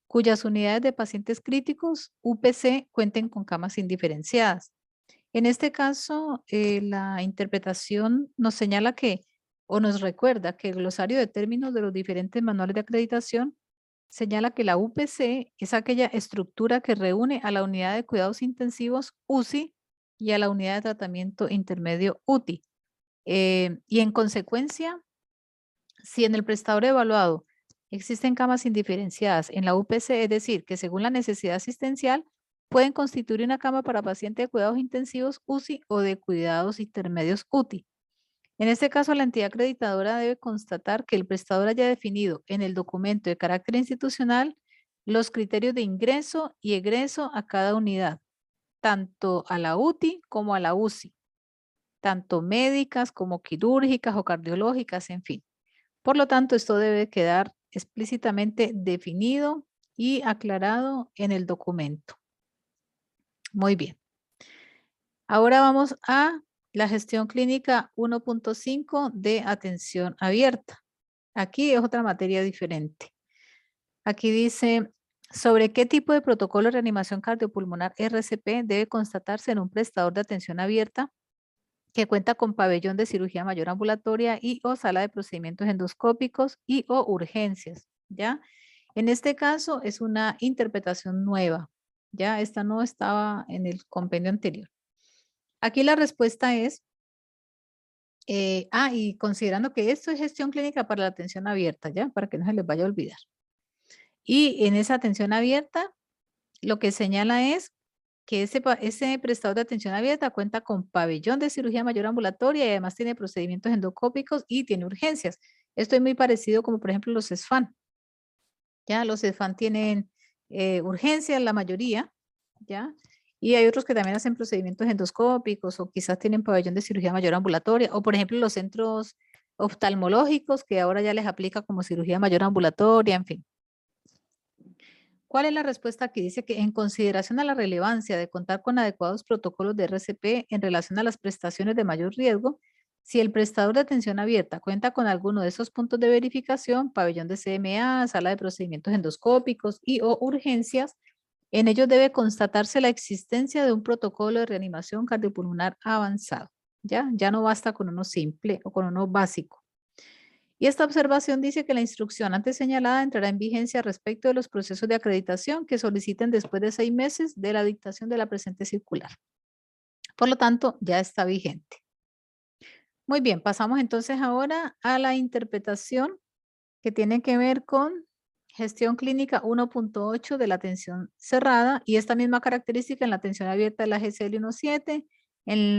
cuyas unidades de pacientes críticos, UPC, cuenten con camas indiferenciadas. En este caso, la interpretación nos señala que, o nos recuerda que el glosario de términos de los diferentes manuales de acreditación señala que la UPC es aquella estructura que reúne a la unidad de cuidados intensivos UCI y a la unidad de tratamiento intermedio UTI. Y en consecuencia, si en el prestador evaluado existen camas indiferenciadas en la UPC, es decir, que según la necesidad asistencial, pueden constituir una cama para paciente de cuidados intensivos UCI o de cuidados intermedios UTI. En este caso, la entidad acreditadora debe constatar que el prestador haya definido en el documento de carácter institucional los criterios de ingreso y egreso a cada unidad, tanto a la UTI como a la UCI, tanto médicas como quirúrgicas o cardiológicas, en fin. Por lo tanto, esto debe quedar explícitamente definido y aclarado en el documento. Muy bien. Ahora vamos a la gestión clínica 1.5 de atención abierta. Aquí es otra materia diferente. Aquí dice, ¿sobre qué tipo de protocolo de reanimación cardiopulmonar RCP debe constatarse en un prestador de atención abierta que cuenta con pabellón de cirugía mayor ambulatoria y o sala de procedimientos endoscópicos y o urgencias? ¿Ya? En este caso es una interpretación nueva. Ya, esta no estaba en el compendio anterior. Aquí la respuesta es, y considerando que esto es gestión clínica para la atención abierta, ¿ya? Para que no se les vaya a olvidar. Y en esa atención abierta, lo que señala es que ese prestador de atención abierta cuenta con pabellón de cirugía mayor ambulatoria y además tiene procedimientos endoscópicos y tiene urgencias. Esto es muy parecido como por ejemplo los SFAN. Ya los SFAN tienen urgencias, la mayoría, ¿ya? Y hay otros que también hacen procedimientos endoscópicos o quizás tienen pabellón de cirugía mayor ambulatoria o por ejemplo los centros oftalmológicos que ahora ya les aplica como cirugía mayor ambulatoria, en fin. ¿Cuál es la respuesta aquí? Dice que en consideración a la relevancia de contar con adecuados protocolos de RCP en relación a las prestaciones de mayor riesgo, si el prestador de atención abierta cuenta con alguno de esos puntos de verificación, pabellón de CMA, sala de procedimientos endoscópicos y o urgencias, en ellos debe constatarse la existencia de un protocolo de reanimación cardiopulmonar avanzado. Ya no basta con uno simple o con uno básico. Y esta observación dice que la instrucción antes señalada entrará en vigencia respecto de los procesos de acreditación que soliciten después de 6 meses de la dictación de la presente circular. Por lo tanto, ya está vigente. Muy bien, pasamos entonces ahora a la interpretación que tiene que ver con gestión clínica 1.8 de la atención cerrada y esta misma característica en la atención abierta de la GCL 1.7, en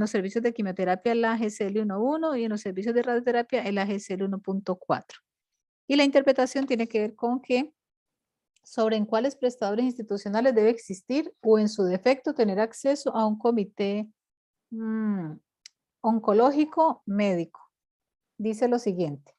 los servicios de quimioterapia en la GCL 1.1 y en los servicios de radioterapia en la GCL 1.4. Y la interpretación tiene que ver con que sobre en cuáles prestadores institucionales debe existir o en su defecto tener acceso a un comité oncológico médico. Dice lo siguiente.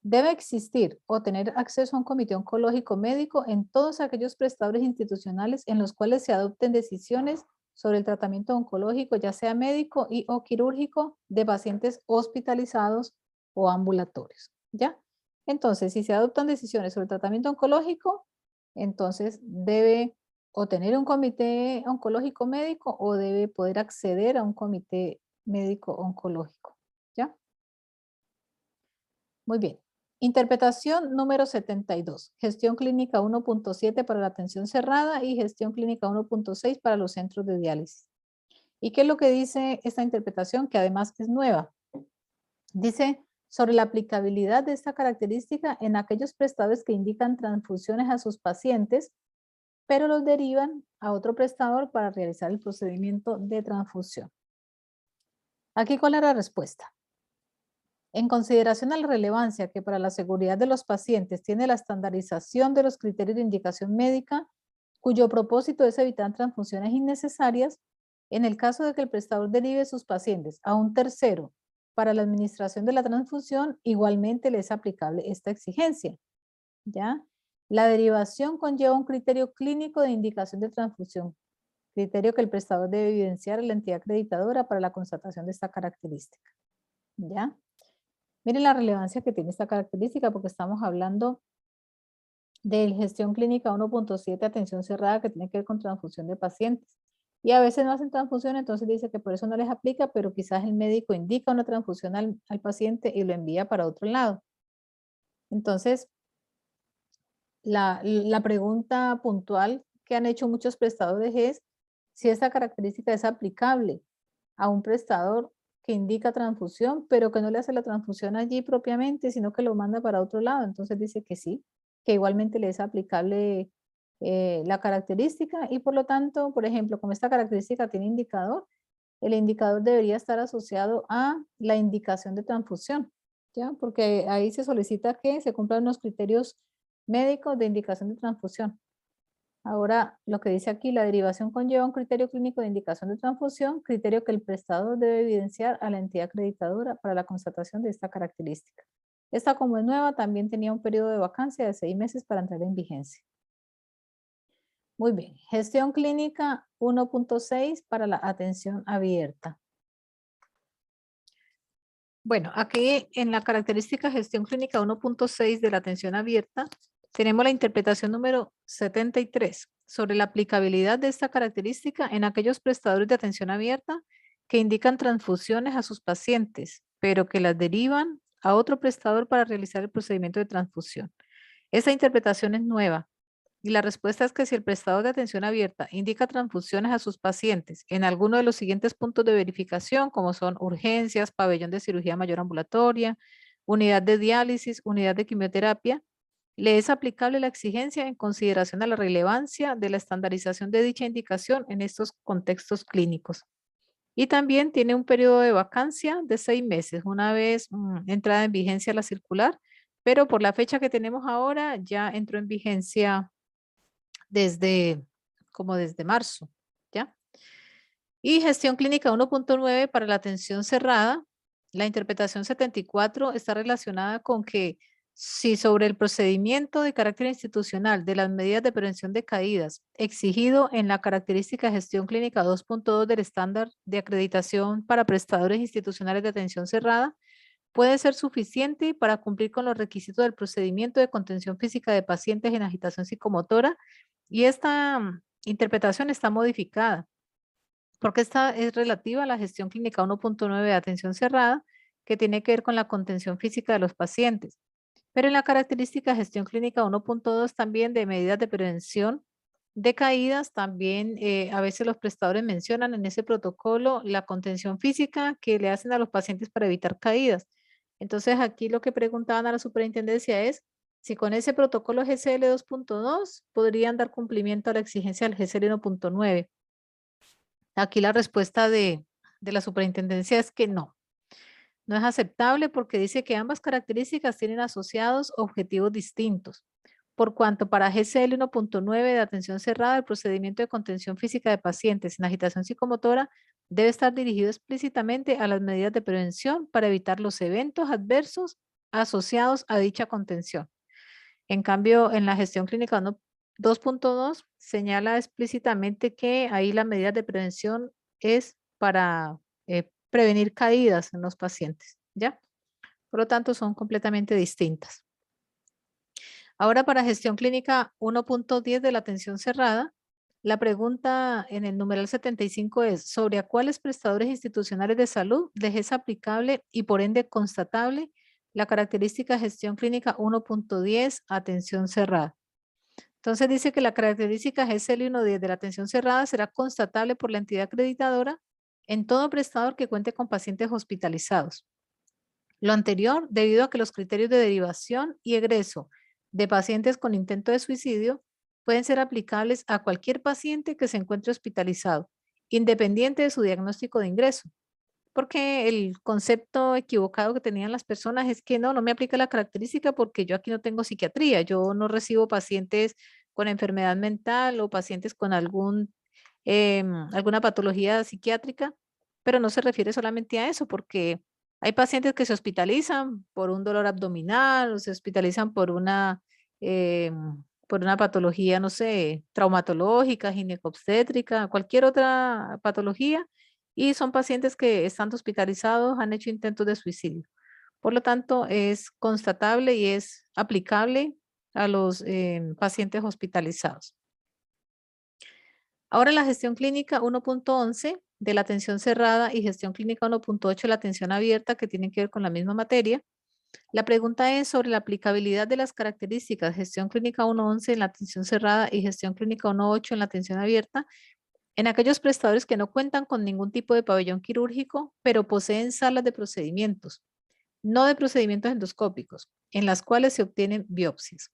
Debe existir o tener acceso a un comité oncológico médico en todos aquellos prestadores institucionales en los cuales se adopten decisiones sobre el tratamiento oncológico, ya sea médico y o quirúrgico, de pacientes hospitalizados o ambulatorios. ¿Ya? Entonces, si se adoptan decisiones sobre el tratamiento oncológico, entonces debe o tener un comité oncológico médico o debe poder acceder a un comité médico oncológico. ¿Ya? Muy bien. Interpretación número 72. Gestión clínica 1.7 para la atención cerrada y gestión clínica 1.6 para los centros de diálisis. ¿Y qué es lo que dice esta interpretación? Que además es nueva. Dice sobre la aplicabilidad de esta característica en aquellos prestadores que indican transfusiones a sus pacientes, pero los derivan a otro prestador para realizar el procedimiento de transfusión. Aquí, ¿cuál es la respuesta? En consideración a la relevancia que para la seguridad de los pacientes tiene la estandarización de los criterios de indicación médica, cuyo propósito es evitar transfusiones innecesarias, en el caso de que el prestador derive sus pacientes a un tercero para la administración de la transfusión, igualmente le es aplicable esta exigencia. ¿Ya? La derivación conlleva un criterio clínico de indicación de transfusión, criterio que el prestador debe evidenciar a la entidad acreditadora para la constatación de esta característica. ¿Ya? Miren la relevancia que tiene esta característica porque estamos hablando de gestión clínica 1.7, atención cerrada, que tiene que ver con transfusión de pacientes. Y a veces no hacen transfusión, entonces dice que por eso no les aplica, pero quizás el médico indica una transfusión al paciente y lo envía para otro lado. Entonces, la pregunta puntual que han hecho muchos prestadores es si esta característica es aplicable a un prestador que indica transfusión, pero que no le hace la transfusión allí propiamente, sino que lo manda para otro lado. Entonces dice que sí, que igualmente le es aplicable la característica y por lo tanto, por ejemplo, como esta característica tiene indicador, el indicador debería estar asociado a la indicación de transfusión, ¿ya? Porque ahí se solicita que se cumplan unos criterios médicos de indicación de transfusión. Ahora, lo que dice aquí, la derivación conlleva un criterio clínico de indicación de transfusión, criterio que el prestador debe evidenciar a la entidad acreditadora para la constatación de esta característica. Esta, como es nueva, también tenía un periodo de vacancia de 6 meses para entrar en vigencia. Muy bien, gestión clínica 1.6 para la atención abierta. Bueno, aquí en la característica gestión clínica 1.6 de la atención abierta, tenemos la interpretación número 73 sobre la aplicabilidad de esta característica en aquellos prestadores de atención abierta que indican transfusiones a sus pacientes, pero que las derivan a otro prestador para realizar el procedimiento de transfusión. Esta interpretación es nueva. Y la respuesta es que si el prestador de atención abierta indica transfusiones a sus pacientes en alguno de los siguientes puntos de verificación, como son urgencias, pabellón de cirugía mayor ambulatoria, unidad de diálisis, unidad de quimioterapia, le es aplicable la exigencia en consideración a la relevancia de la estandarización de dicha indicación en estos contextos clínicos. Y también tiene un periodo de vacancia de 6 meses, una vez entrada en vigencia la circular, pero por la fecha que tenemos ahora ya entró en vigencia desde desde marzo, ¿ya? Y gestión clínica 1.9 para la atención cerrada. La interpretación 74 está relacionada con que si sobre el procedimiento de carácter institucional de las medidas de prevención de caídas exigido en la característica gestión clínica 2.2 del estándar de acreditación para prestadores institucionales de atención cerrada, puede ser suficiente para cumplir con los requisitos del procedimiento de contención física de pacientes en agitación psicomotora, y esta interpretación está modificada porque esta es relativa a la gestión clínica 1.9 de atención cerrada, que tiene que ver con la contención física de los pacientes. Pero en la característica gestión clínica 1.2 también de medidas de prevención de caídas, también a veces los prestadores mencionan en ese protocolo la contención física que le hacen a los pacientes para evitar caídas. Entonces aquí lo que preguntaban a la superintendencia es si con ese protocolo GCL 2.2 podrían dar cumplimiento a la exigencia del GCL 1.9. Aquí la respuesta de la superintendencia es que no. No es aceptable porque dice que ambas características tienen asociados objetivos distintos. Por cuanto para GCL 1.9 de atención cerrada, el procedimiento de contención física de pacientes en agitación psicomotora debe estar dirigido explícitamente a las medidas de prevención para evitar los eventos adversos asociados a dicha contención. En cambio, en la gestión clínica 2.2 señala explícitamente que ahí la medida de prevención es para prevenir caídas en los pacientes, ¿ya? Por lo tanto, son completamente distintas. Ahora, para gestión clínica 1.10 de la atención cerrada, la pregunta en el numeral 75 es sobre a cuáles prestadores institucionales de salud les es aplicable y por ende constatable la característica gestión clínica 1.10 atención cerrada. Entonces dice que la característica GSL 1.10 de la atención cerrada será constatable por la entidad acreditadora en todo prestador que cuente con pacientes hospitalizados. Lo anterior, debido a que los criterios de derivación y egreso de pacientes con intento de suicidio pueden ser aplicables a cualquier paciente que se encuentre hospitalizado, independiente de su diagnóstico de ingreso. Porque el concepto equivocado que tenían las personas es que no me aplica la característica porque yo aquí no tengo psiquiatría, yo no recibo pacientes con enfermedad mental o pacientes con alguna patología psiquiátrica, pero no se refiere solamente a eso, porque hay pacientes que se hospitalizan por un dolor abdominal o se hospitalizan por una patología, no sé, traumatológica, ginecobstétrica, cualquier otra patología, y son pacientes que estando hospitalizados han hecho intentos de suicidio. Por lo tanto, es constatable y es aplicable a los pacientes hospitalizados. Ahora la gestión clínica 1.11 de la atención cerrada y gestión clínica 1.8 de la atención abierta, que tienen que ver con la misma materia. La pregunta es sobre la aplicabilidad de las características gestión clínica 1.11 en la atención cerrada y gestión clínica 1.8 en la atención abierta en aquellos prestadores que no cuentan con ningún tipo de pabellón quirúrgico, pero poseen salas de procedimientos, no de procedimientos endoscópicos, en las cuales se obtienen biopsias.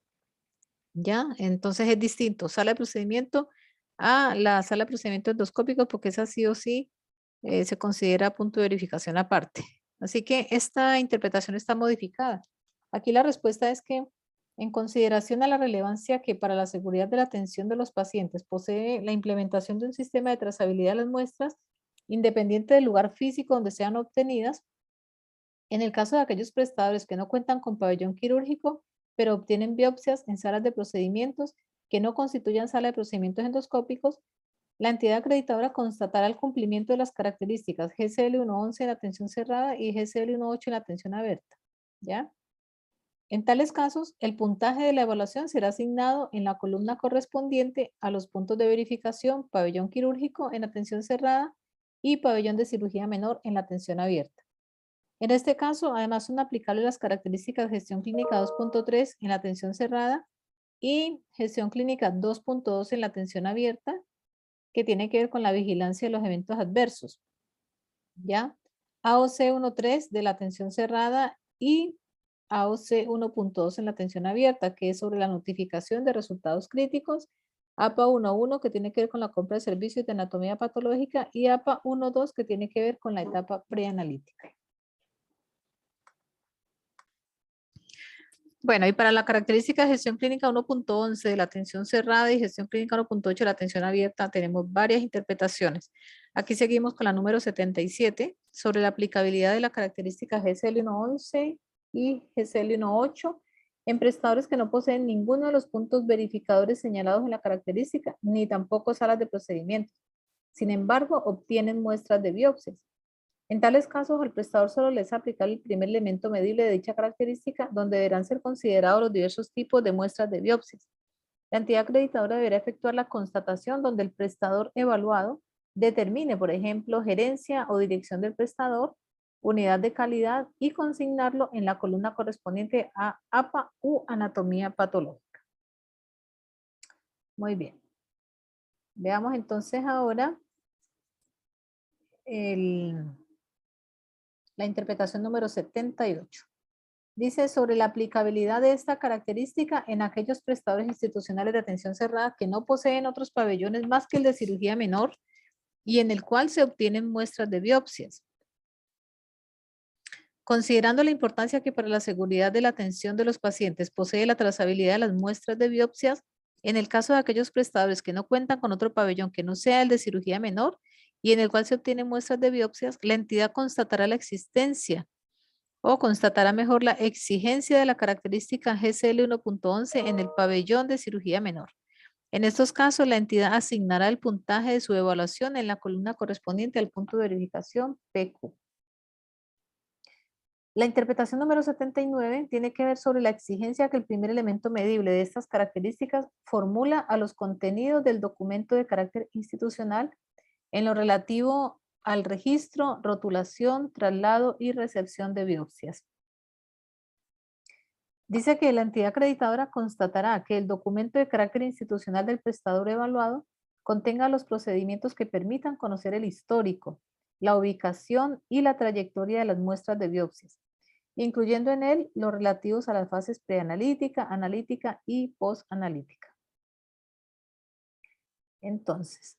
¿Ya? Entonces es distinto sala de procedimiento a la sala de procedimiento endoscópico porque esa sí o sí se considera punto de verificación aparte. Así que esta interpretación está modificada. Aquí la respuesta es que en consideración a la relevancia que para la seguridad de la atención de los pacientes posee la implementación de un sistema de trazabilidad de las muestras, independiente del lugar físico donde sean obtenidas, en el caso de aquellos prestadores que no cuentan con pabellón quirúrgico, pero obtienen biopsias en salas de procedimientos que no constituyan sala de procedimientos endoscópicos, La entidad acreditadora constatará el cumplimiento de las características GCL 1.11 en la atención cerrada y GCL 1.8 en la atención abierta. ¿Ya? En tales casos, el puntaje de la evaluación será asignado en la columna correspondiente a los puntos de verificación, pabellón quirúrgico en atención cerrada y pabellón de cirugía menor en la atención abierta. En este caso, además son aplicables las características de gestión clínica 2.3 en la atención cerrada y gestión clínica 2.2 en la atención abierta, que tiene que ver con la vigilancia de los eventos adversos. ¿Ya? AOC 1.3 de la atención cerrada y AOC 1.2 en la atención abierta, que es sobre la notificación de resultados críticos, APA 1.1 que tiene que ver con la compra de servicios de anatomía patológica y APA 1.2 que tiene que ver con la etapa preanalítica. Bueno, y para la característica de gestión clínica 1.11 de la atención cerrada y gestión clínica 1.8 de la atención abierta, tenemos varias interpretaciones. Aquí seguimos con la número 77 sobre la aplicabilidad de la característica GCL 1.11 y GCL 1.8 en prestadores que no poseen ninguno de los puntos verificadores señalados en la característica, ni tampoco salas de procedimientos. Sin embargo, obtienen muestras de biopsias. En tales casos, al prestador solo les aplica el primer elemento medible de dicha característica, donde deberán ser considerados los diversos tipos de muestras de biopsias. La entidad acreditadora deberá efectuar la constatación donde el prestador evaluado determine, por ejemplo, gerencia o dirección del prestador, unidad de calidad y consignarlo en la columna correspondiente a APA u anatomía patológica. Muy bien. Veamos entonces ahora la interpretación número 78. Dice sobre la aplicabilidad de esta característica en aquellos prestadores institucionales de atención cerrada que no poseen otros pabellones más que el de cirugía menor y en el cual se obtienen muestras de biopsias. Considerando la importancia que para la seguridad de la atención de los pacientes posee la trazabilidad de las muestras de biopsias, en el caso de aquellos prestadores que no cuentan con otro pabellón que no sea el de cirugía menor y en el cual se obtienen muestras de biopsias, la entidad constatará la existencia o constatará mejor la exigencia de la característica GCL 1.11 en el pabellón de cirugía menor. En estos casos, la entidad asignará el puntaje de su evaluación en la columna correspondiente al punto de verificación PQ. La interpretación número 79 tiene que ver sobre la exigencia que el primer elemento medible de estas características formula a los contenidos del documento de carácter institucional en lo relativo al registro, rotulación, traslado y recepción de biopsias. Dice que la entidad acreditadora constatará que el documento de carácter institucional del prestador evaluado contenga los procedimientos que permitan conocer el histórico, la ubicación y la trayectoria de las muestras de biopsias, incluyendo en él los relativos a las fases preanalítica, analítica y postanalítica. Entonces,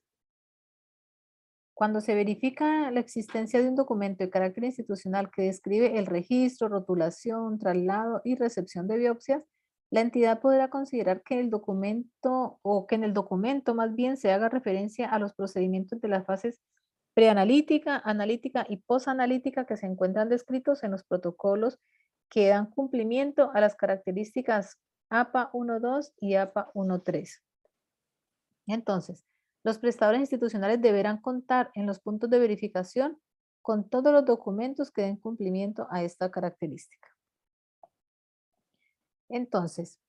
cuando se verifica la existencia de un documento de carácter institucional que describe el registro, rotulación, traslado y recepción de biopsias, la entidad podrá considerar que el documento o que en el documento más bien se haga referencia a los procedimientos de las fases preanalítica, analítica y posanalítica que se encuentran descritos en los protocolos que dan cumplimiento a las características APA 1.2 y APA 1.3. Entonces, los prestadores institucionales deberán contar en los puntos de verificación con todos los documentos que den cumplimiento a esta característica. Entonces,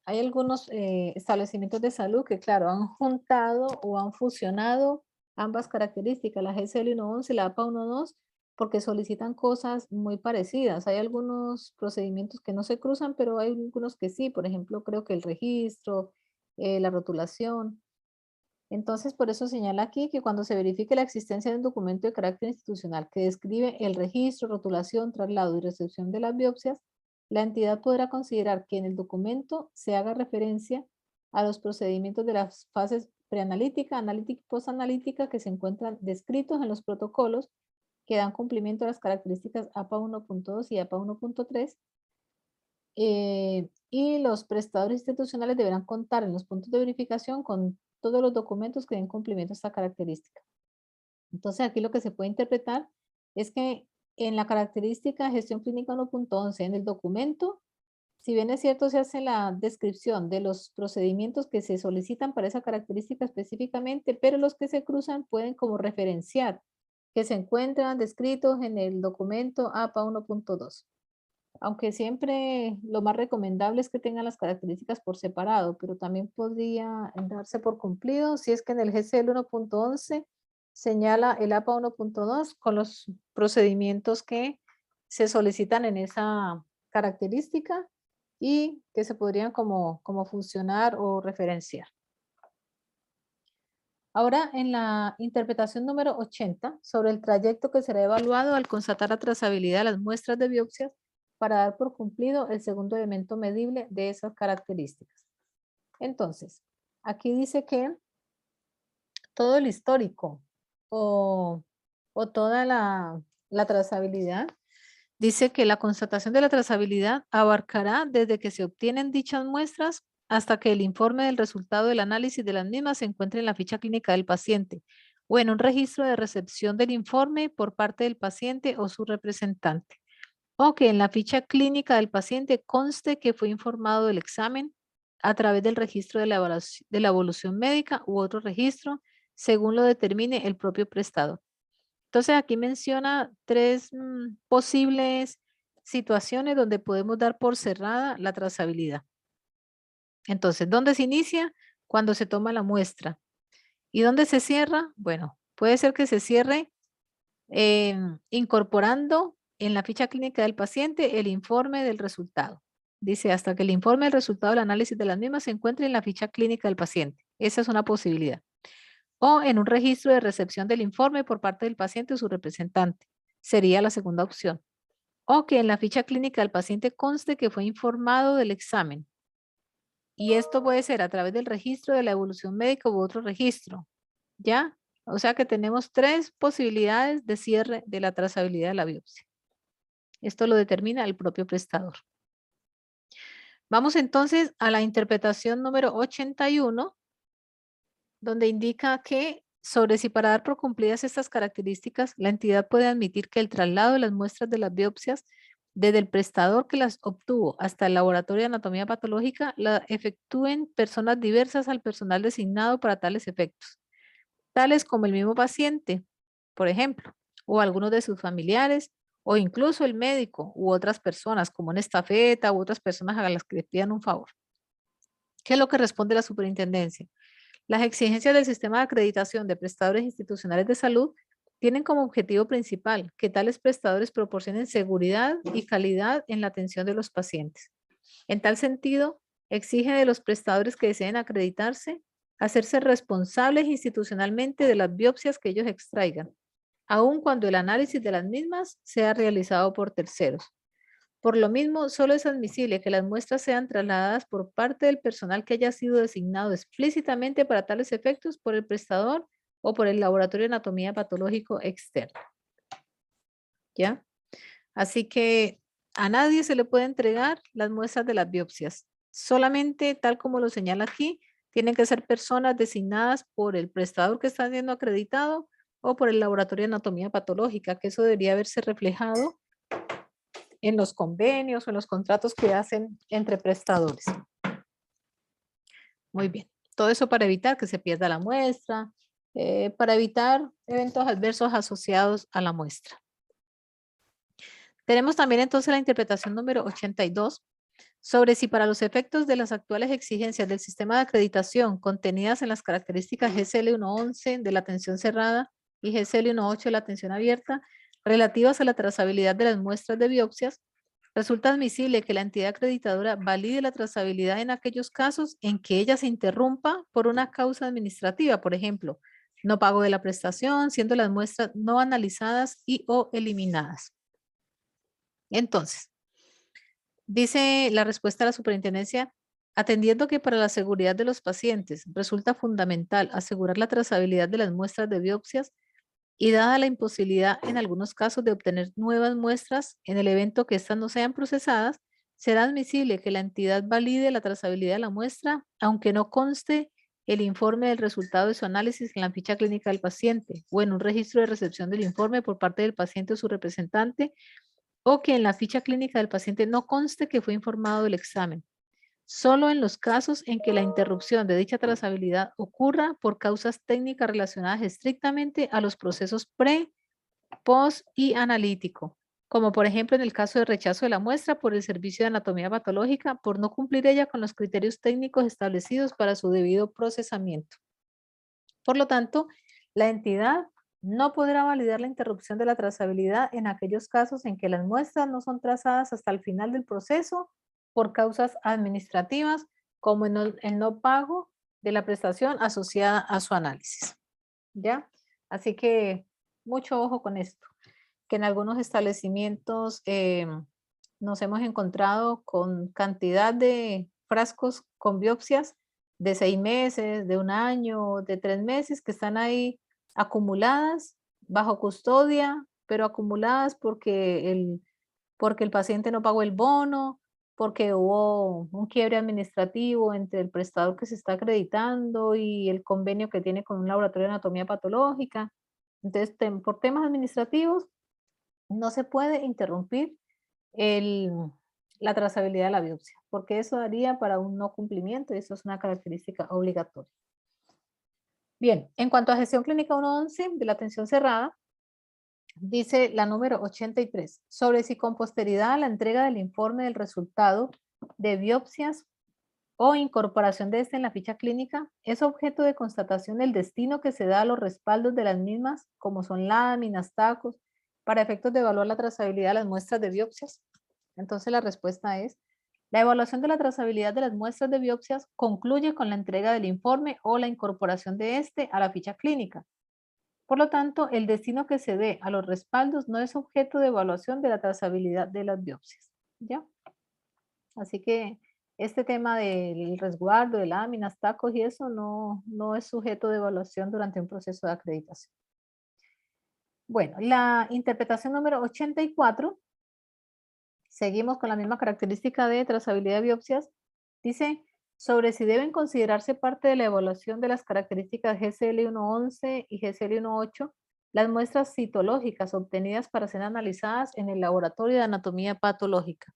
hay algunos establecimientos de salud que, claro, han juntado o han fusionado ambas características, la GCL 1.11 y la APA 1.2, porque solicitan cosas muy parecidas. Hay algunos procedimientos que no se cruzan, pero hay algunos que sí. Por ejemplo, creo que el registro, la rotulación. Entonces, por eso señala aquí que cuando se verifique la existencia de un documento de carácter institucional que describe el registro, rotulación, traslado y recepción de las biopsias, la entidad podrá considerar que en el documento se haga referencia a los procedimientos de las fases preanalítica, analítica y posanalítica que se encuentran descritos en los protocolos que dan cumplimiento a las características APA 1.2 y APA 1.3. Y los prestadores institucionales deberán contar en los puntos de verificación con todos los documentos que den cumplimiento a esta característica. Entonces, aquí lo que se puede interpretar es que en la característica de gestión clínica 1.11, en el documento, Si bien es cierto, se hace la descripción de los procedimientos que se solicitan para esa característica específicamente, pero los que se cruzan pueden como referenciar que se encuentran descritos en el documento APA 1.2. Aunque siempre lo más recomendable es que tengan las características por separado, pero también podría darse por cumplido si es que en el GCL 1.11 señala el APA 1.2 con los procedimientos que se solicitan en esa característica y que se podrían como funcionar o referenciar. Ahora, en la interpretación número 80, sobre el trayecto que será evaluado al constatar la trazabilidad de las muestras de biopsias para dar por cumplido el segundo elemento medible de esas características. Entonces, aquí dice que todo el histórico o, o toda la trazabilidad, dice que la constatación de la trazabilidad abarcará desde que se obtienen dichas muestras hasta que el informe del resultado del análisis de las mismas se encuentre en la ficha clínica del paciente o en un registro de recepción del informe por parte del paciente o su representante, o que en la ficha clínica del paciente conste que fue informado del examen a través del registro de la evolución médica u otro registro, según lo determine el propio prestador. Entonces aquí menciona tres posibles situaciones donde podemos dar por cerrada la trazabilidad. Entonces, ¿dónde se inicia? Cuando se toma la muestra. ¿Y dónde se cierra? Bueno, puede ser que se cierre incorporando en la ficha clínica del paciente el informe del resultado. Dice, hasta que el informe del resultado del análisis de las mismas se encuentre en la ficha clínica del paciente. Esa es una posibilidad. O en un registro de recepción del informe por parte del paciente o su representante. Sería la segunda opción. O que en la ficha clínica del paciente conste que fue informado del examen. Y esto puede ser a través del registro de la evolución médica u otro registro. ¿Ya? O sea que tenemos tres posibilidades de cierre de la trazabilidad de la biopsia. Esto lo determina el propio prestador. Vamos entonces a la interpretación número 81, donde indica que sobre si para dar por cumplidas estas características, la entidad puede admitir que el traslado de las muestras de las biopsias desde el prestador que las obtuvo hasta el laboratorio de anatomía patológica la efectúen personas diversas al personal designado para tales efectos, tales como el mismo paciente, por ejemplo, o algunos de sus familiares, o incluso el médico u otras personas, como una estafeta u otras personas a las que le pidan un favor. ¿Qué es lo que responde la superintendencia? Las exigencias del sistema de acreditación de prestadores institucionales de salud tienen como objetivo principal que tales prestadores proporcionen seguridad y calidad en la atención de los pacientes. En tal sentido, exige de los prestadores que deseen acreditarse hacerse responsables institucionalmente de las biopsias que ellos extraigan, aun cuando el análisis de las mismas sea realizado por terceros. Por lo mismo, solo es admisible que las muestras sean trasladadas por parte del personal que haya sido designado explícitamente para tales efectos por el prestador o por el laboratorio de anatomía patológico externo. ¿Ya? Así que a nadie se le puede entregar las muestras de las biopsias. Solamente, tal como lo señala aquí, tienen que ser personas designadas por el prestador que está siendo acreditado o por el laboratorio de anatomía patológica, que eso debería haberse reflejado en los convenios o en los contratos que hacen entre prestadores. Muy bien. Todo eso para evitar que se pierda la muestra, para evitar eventos adversos asociados a la muestra. Tenemos también entonces la interpretación número 82 sobre si para los efectos de las actuales exigencias del sistema de acreditación contenidas en las características GCL 1.11 de la atención cerrada y GCL 1.8 de la atención abierta relativas a la trazabilidad de las muestras de biopsias, resulta admisible que la entidad acreditadora valide la trazabilidad en aquellos casos en que ella se interrumpa por una causa administrativa, por ejemplo, no pago de la prestación, siendo las muestras no analizadas y o eliminadas. Entonces, dice la respuesta de la superintendencia, atendiendo que para la seguridad de los pacientes resulta fundamental asegurar la trazabilidad de las muestras de biopsias y dada la imposibilidad en algunos casos de obtener nuevas muestras en el evento que éstas no sean procesadas, será admisible que la entidad valide la trazabilidad de la muestra, aunque no conste el informe del resultado de su análisis en la ficha clínica del paciente o en un registro de recepción del informe por parte del paciente o su representante, o que en la ficha clínica del paciente no conste que fue informado del examen. Solo en los casos en que la interrupción de dicha trazabilidad ocurra por causas técnicas relacionadas estrictamente a los procesos pre, post y analítico, como por ejemplo en el caso de rechazo de la muestra por el servicio de anatomía patológica por no cumplir ella con los criterios técnicos establecidos para su debido procesamiento. Por lo tanto, la entidad no podrá validar la interrupción de la trazabilidad en aquellos casos en que las muestras no son trazadas hasta el final del proceso por causas administrativas, como en el no pago de la prestación asociada a su análisis. ¿Ya? Así que mucho ojo con esto, que en algunos establecimientos nos hemos encontrado con cantidad de frascos con biopsias de 6 meses, de un año, de 3 meses, que están ahí acumuladas bajo custodia, pero acumuladas porque el paciente no pagó el bono, porque hubo un quiebre administrativo entre el prestador que se está acreditando y el convenio que tiene con un laboratorio de anatomía patológica. Entonces, por temas administrativos, no se puede interrumpir el, la trazabilidad de la biopsia, porque eso daría para un no cumplimiento y eso es una característica obligatoria. Bien, en cuanto a gestión clínica 111 de la atención cerrada, dice la número 83, sobre si con posterioridad a la entrega del informe del resultado de biopsias o incorporación de este en la ficha clínica, es objeto de constatación el destino que se da a los respaldos de las mismas, como son láminas, tacos, para efectos de evaluar la trazabilidad de las muestras de biopsias. Entonces la respuesta es, la evaluación de la trazabilidad de las muestras de biopsias concluye con la entrega del informe o la incorporación de este a la ficha clínica. Por lo tanto, el destino que se dé a los respaldos no es objeto de evaluación de la trazabilidad de las biopsias. ¿Ya? Así que este tema del resguardo de láminas, tacos y eso no es sujeto de evaluación durante un proceso de acreditación. Bueno, la interpretación número 84, seguimos con la misma característica de trazabilidad de biopsias, dice sobre si deben considerarse parte de la evaluación de las características GCL 1.11 y GCL 1.8 las muestras citológicas obtenidas para ser analizadas en el laboratorio de anatomía patológica.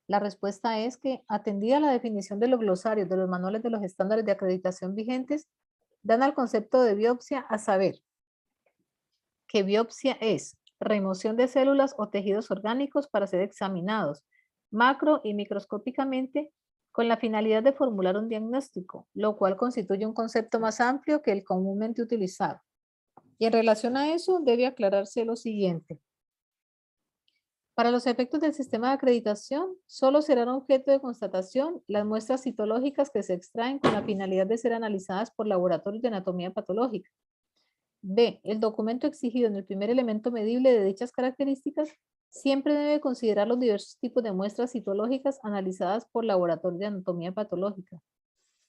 La respuesta es que, atendida la definición de los glosarios de los manuales de los estándares de acreditación vigentes, dan al concepto de biopsia a saber que biopsia es remoción de células o tejidos orgánicos para ser examinados macro y microscópicamente con la finalidad de formular un diagnóstico, lo cual constituye un concepto más amplio que el comúnmente utilizado. Y en relación a eso, debe aclararse lo siguiente. Para los efectos del sistema de acreditación, solo serán objeto de constatación las muestras citológicas que se extraen con la finalidad de ser analizadas por laboratorios de anatomía patológica. B. El documento exigido en el primer elemento medible de dichas características siempre debe considerar los diversos tipos de muestras citológicas analizadas por laboratorios de anatomía patológica.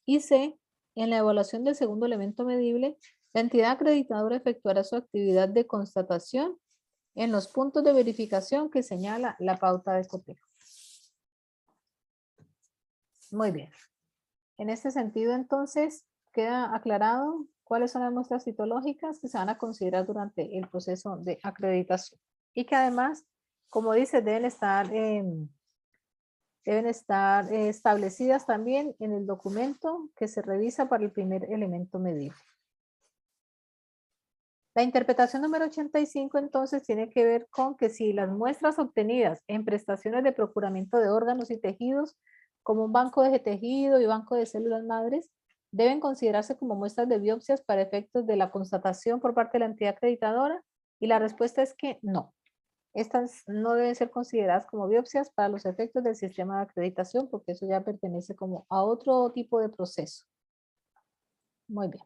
Y C. En la evaluación del segundo elemento medible, la entidad acreditadora efectuará su actividad de constatación en los puntos de verificación que señala la pauta de cotejo. Muy bien. En este sentido, entonces, queda aclarado cuáles son las muestras citológicas que se van a considerar durante el proceso de acreditación. Y que además, como dice, deben estar establecidas también en el documento que se revisa para el primer elemento medible. La interpretación número 85 entonces tiene que ver con que si las muestras obtenidas en prestaciones de procuramiento de órganos y tejidos, como un banco de tejido y banco de células madres, deben considerarse como muestras de biopsias para efectos de la constatación por parte de la entidad acreditadora, y la respuesta es que no. Estas no deben ser consideradas como biopsias para los efectos del sistema de acreditación, porque eso ya pertenece como a otro tipo de proceso. Muy bien.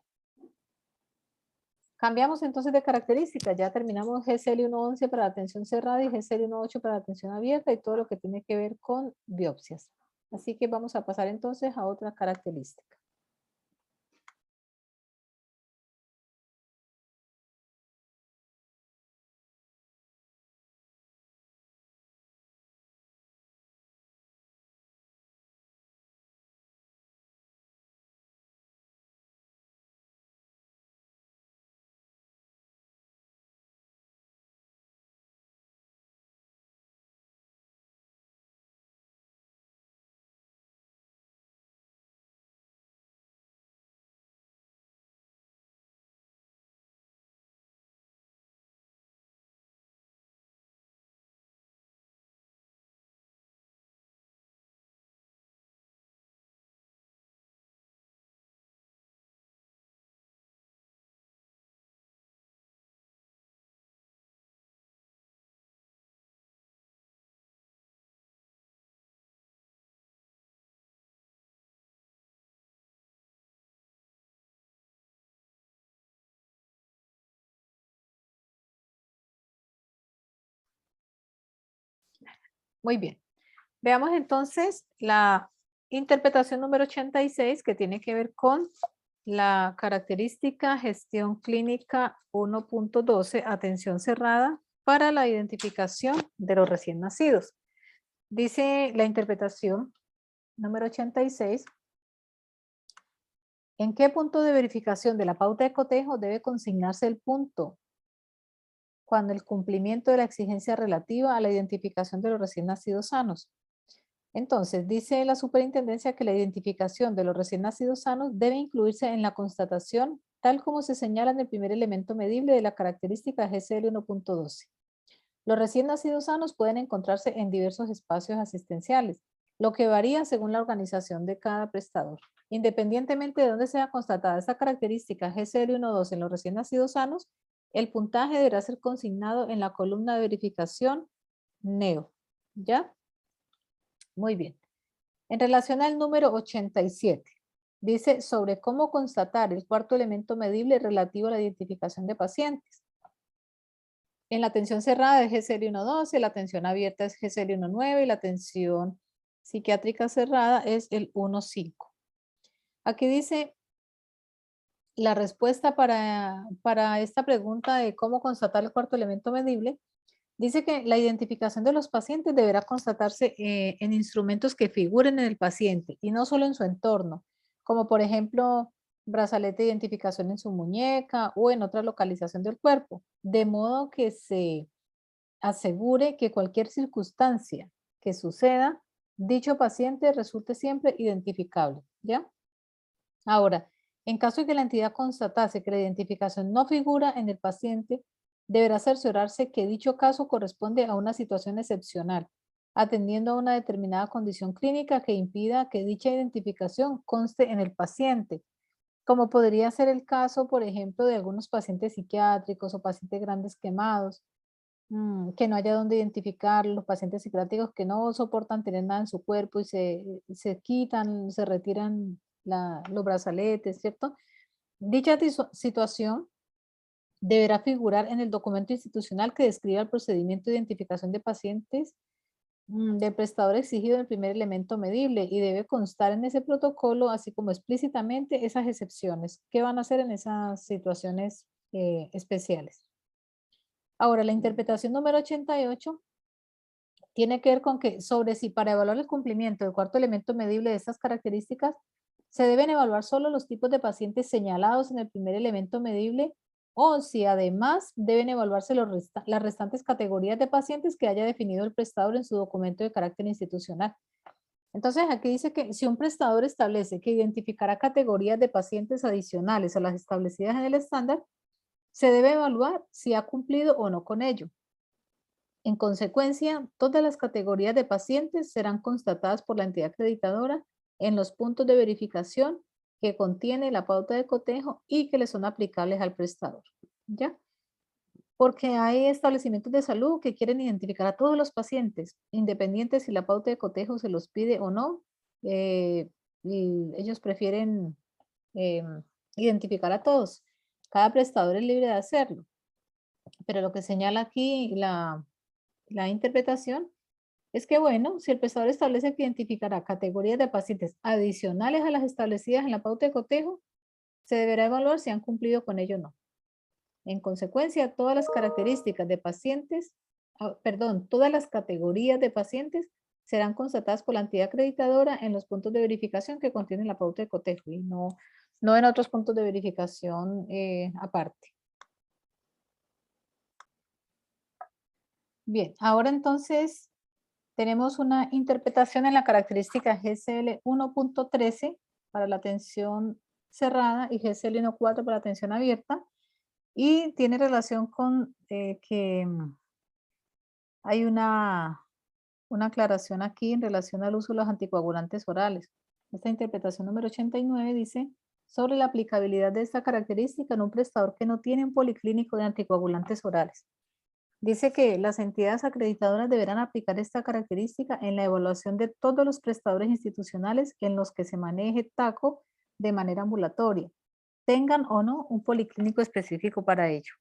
Cambiamos entonces de características, ya terminamos GCL 1.11 para atención cerrada y GCL 1.8 para atención abierta y todo lo que tiene que ver con biopsias. Así que vamos a pasar entonces a otra característica. Muy bien. Veamos entonces la interpretación número 86 que tiene que ver con la característica gestión clínica 1.12, atención cerrada para la identificación de los recién nacidos. Dice la interpretación número 86, ¿en qué punto de verificación de la pauta de cotejo debe consignarse el punto cuando el cumplimiento de la exigencia relativa a la identificación de los recién nacidos sanos? Entonces, dice la superintendencia que la identificación de los recién nacidos sanos debe incluirse en la constatación, tal como se señala en el primer elemento medible de la característica GCL 1.12. Los recién nacidos sanos pueden encontrarse en diversos espacios asistenciales, lo que varía según la organización de cada prestador. Independientemente de dónde sea constatada esta característica GCL 1.12 en los recién nacidos sanos, el puntaje deberá ser consignado en la columna de verificación NEO. ¿Ya? Muy bien. En relación al número 87, dice sobre cómo constatar el cuarto elemento medible relativo a la identificación de pacientes. En la atención cerrada es GCL 1.12, la atención abierta es GCL 1.9 y la atención psiquiátrica cerrada es el 1.5. Aquí dice la respuesta para esta pregunta de cómo constatar el cuarto elemento medible. Dice que la identificación de los pacientes deberá constatarse en instrumentos que figuren en el paciente y no solo en su entorno, como por ejemplo brazalete de identificación en su muñeca o en otra localización del cuerpo, de modo que se asegure que cualquier circunstancia que suceda, dicho paciente resulte siempre identificable, ¿ya? Ahora, en caso de que la entidad constatase que la identificación no figura en el paciente, deberá cerciorarse que dicho caso corresponde a una situación excepcional, atendiendo a una determinada condición clínica que impida que dicha identificación conste en el paciente, como podría ser el caso, por ejemplo, de algunos pacientes psiquiátricos o pacientes grandes quemados, que no haya dónde identificar, los pacientes psiquiátricos que no soportan tener nada en su cuerpo y se quitan, se retiran los brazaletes, ¿cierto? Dicha situación deberá figurar en el documento institucional que describa el procedimiento de identificación de pacientes del prestador exigido en el primer elemento medible y debe constar en ese protocolo, así como explícitamente esas excepciones. ¿Qué van a hacer en esas situaciones especiales? Ahora, la interpretación número 88 tiene que ver con que sobre si para evaluar el cumplimiento del cuarto elemento medible de estas características, se deben evaluar solo los tipos de pacientes señalados en el primer elemento medible o si además deben evaluarse las restantes categorías de pacientes que haya definido el prestador en su documento de carácter institucional. Entonces aquí dice que si un prestador establece que identificará categorías de pacientes adicionales a las establecidas en el estándar, se debe evaluar si ha cumplido o no con ello. En consecuencia, todas las categorías de pacientes serán constatadas por la entidad acreditadora en los puntos de verificación que contiene la pauta de cotejo y que le son aplicables al prestador. ¿Ya? Porque hay establecimientos de salud que quieren identificar a todos los pacientes, independiente si la pauta de cotejo se los pide o no. Y ellos prefieren identificar a todos. Cada prestador es libre de hacerlo. Pero lo que señala aquí la interpretación es que, bueno, si el prestador establece que identificará categorías de pacientes adicionales a las establecidas en la pauta de cotejo, se deberá evaluar si han cumplido con ello o no. En consecuencia, todas las características de pacientes, todas las categorías de pacientes serán constatadas por la entidad acreditadora en los puntos de verificación que contienen la pauta de cotejo y no en otros puntos de verificación aparte. Bien, ahora entonces tenemos una interpretación en la característica GCL 1.13 para la atención cerrada y GCL 1.4 para la atención abierta y tiene relación con que hay una aclaración aquí en relación al uso de los anticoagulantes orales. Esta interpretación número 89 dice sobre la aplicabilidad de esta característica en un prestador que no tiene un policlínico de anticoagulantes orales. Dice que las entidades acreditadoras deberán aplicar esta característica en la evaluación de todos los prestadores institucionales en los que se maneje TACO de manera ambulatoria, tengan o no un policlínico específico para ello.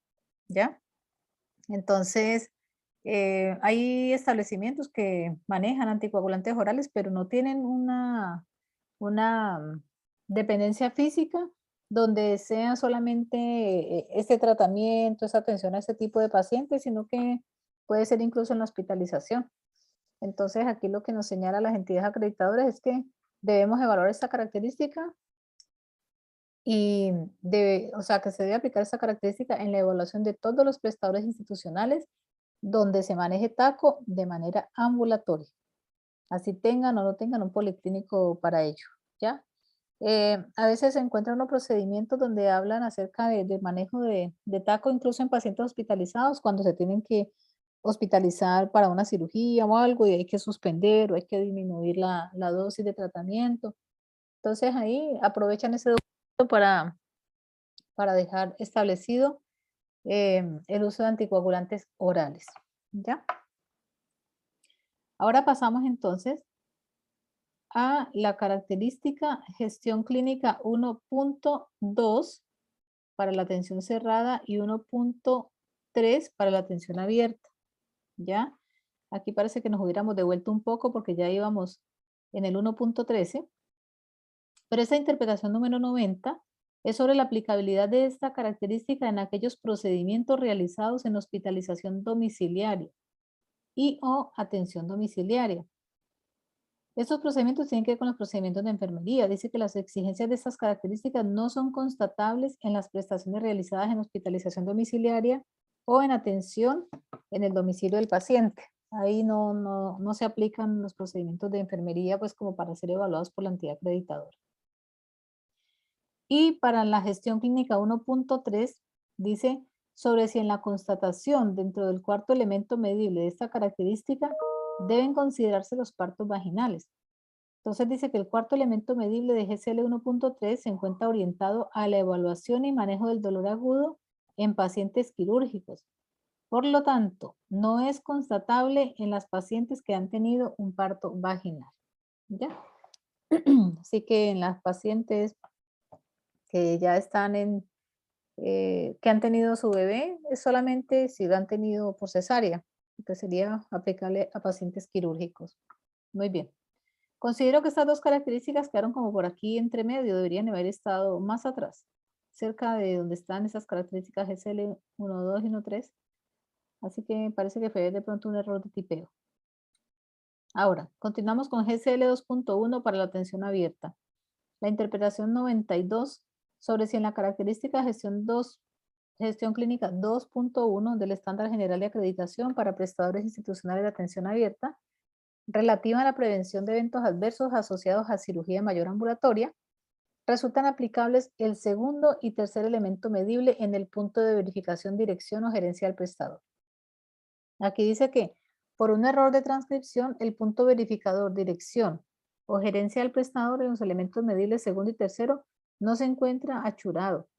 ¿Ya? Entonces, Hay establecimientos que manejan anticoagulantes orales, pero no tienen una dependencia física donde sea solamente este tratamiento, esa atención a este tipo de pacientes, sino que puede ser incluso en la hospitalización. Entonces, aquí lo que nos señala las entidades acreditadoras es que debemos evaluar esta característica y o sea, que se debe aplicar esta característica en la evaluación de todos los prestadores institucionales donde se maneje taco de manera ambulatoria, así tengan o no tengan un policlínico para ello, ¿ya? A veces se encuentran unos procedimientos donde hablan acerca de manejo de taco, incluso en pacientes hospitalizados, cuando se tienen que hospitalizar para una cirugía o algo y hay que suspender o hay que disminuir la dosis de tratamiento. Entonces ahí aprovechan ese documento para dejar establecido el uso de anticoagulantes orales, ¿ya? Ahora pasamos entonces a la característica gestión clínica 1.2 para la atención cerrada y 1.3 para la atención abierta, ¿ya? Aquí parece que nos hubiéramos devuelto un poco porque ya íbamos en el 1.13, pero esta interpretación número 90 es sobre la aplicabilidad de esta característica en aquellos procedimientos realizados en hospitalización domiciliaria y o atención domiciliaria. Estos procedimientos tienen que ver con los procedimientos de enfermería. Dice que las exigencias de estas características no son constatables en las prestaciones realizadas en hospitalización domiciliaria o en atención en el domicilio del paciente. Ahí no se aplican los procedimientos de enfermería pues como para ser evaluados por la entidad acreditadora. Y para la gestión clínica 1.3 dice sobre si en la constatación dentro del cuarto elemento medible de esta característica deben considerarse los partos vaginales. Entonces dice que el cuarto elemento medible de GCL 1.3 se encuentra orientado a la evaluación y manejo del dolor agudo en pacientes quirúrgicos. Por lo tanto, no es constatable en las pacientes que han tenido un parto vaginal. ¿Ya? Así que en las pacientes que ya están que han tenido su bebé, es solamente si lo han tenido por cesárea, que sería aplicable a pacientes quirúrgicos. Muy bien. Considero que estas dos características quedaron como por aquí entre medio, deberían haber estado más atrás, cerca de donde están esas características GCL 1.2 y 1.3. Así que me parece que fue de pronto un error de tipeo. Ahora, continuamos con GCL 2.1 para la atención abierta. La interpretación 92 sobre si en la característica gestión clínica 2.1 del estándar general de acreditación para prestadores institucionales de atención abierta, relativa a la prevención de eventos adversos asociados a cirugía mayor ambulatoria, resultan aplicables el segundo y tercer elemento medible en el punto de verificación, dirección o gerencia del prestador. Aquí dice que por un error de transcripción, el punto verificador, dirección o gerencia del prestador en los elementos medibles segundo y tercero no se encuentra achurado,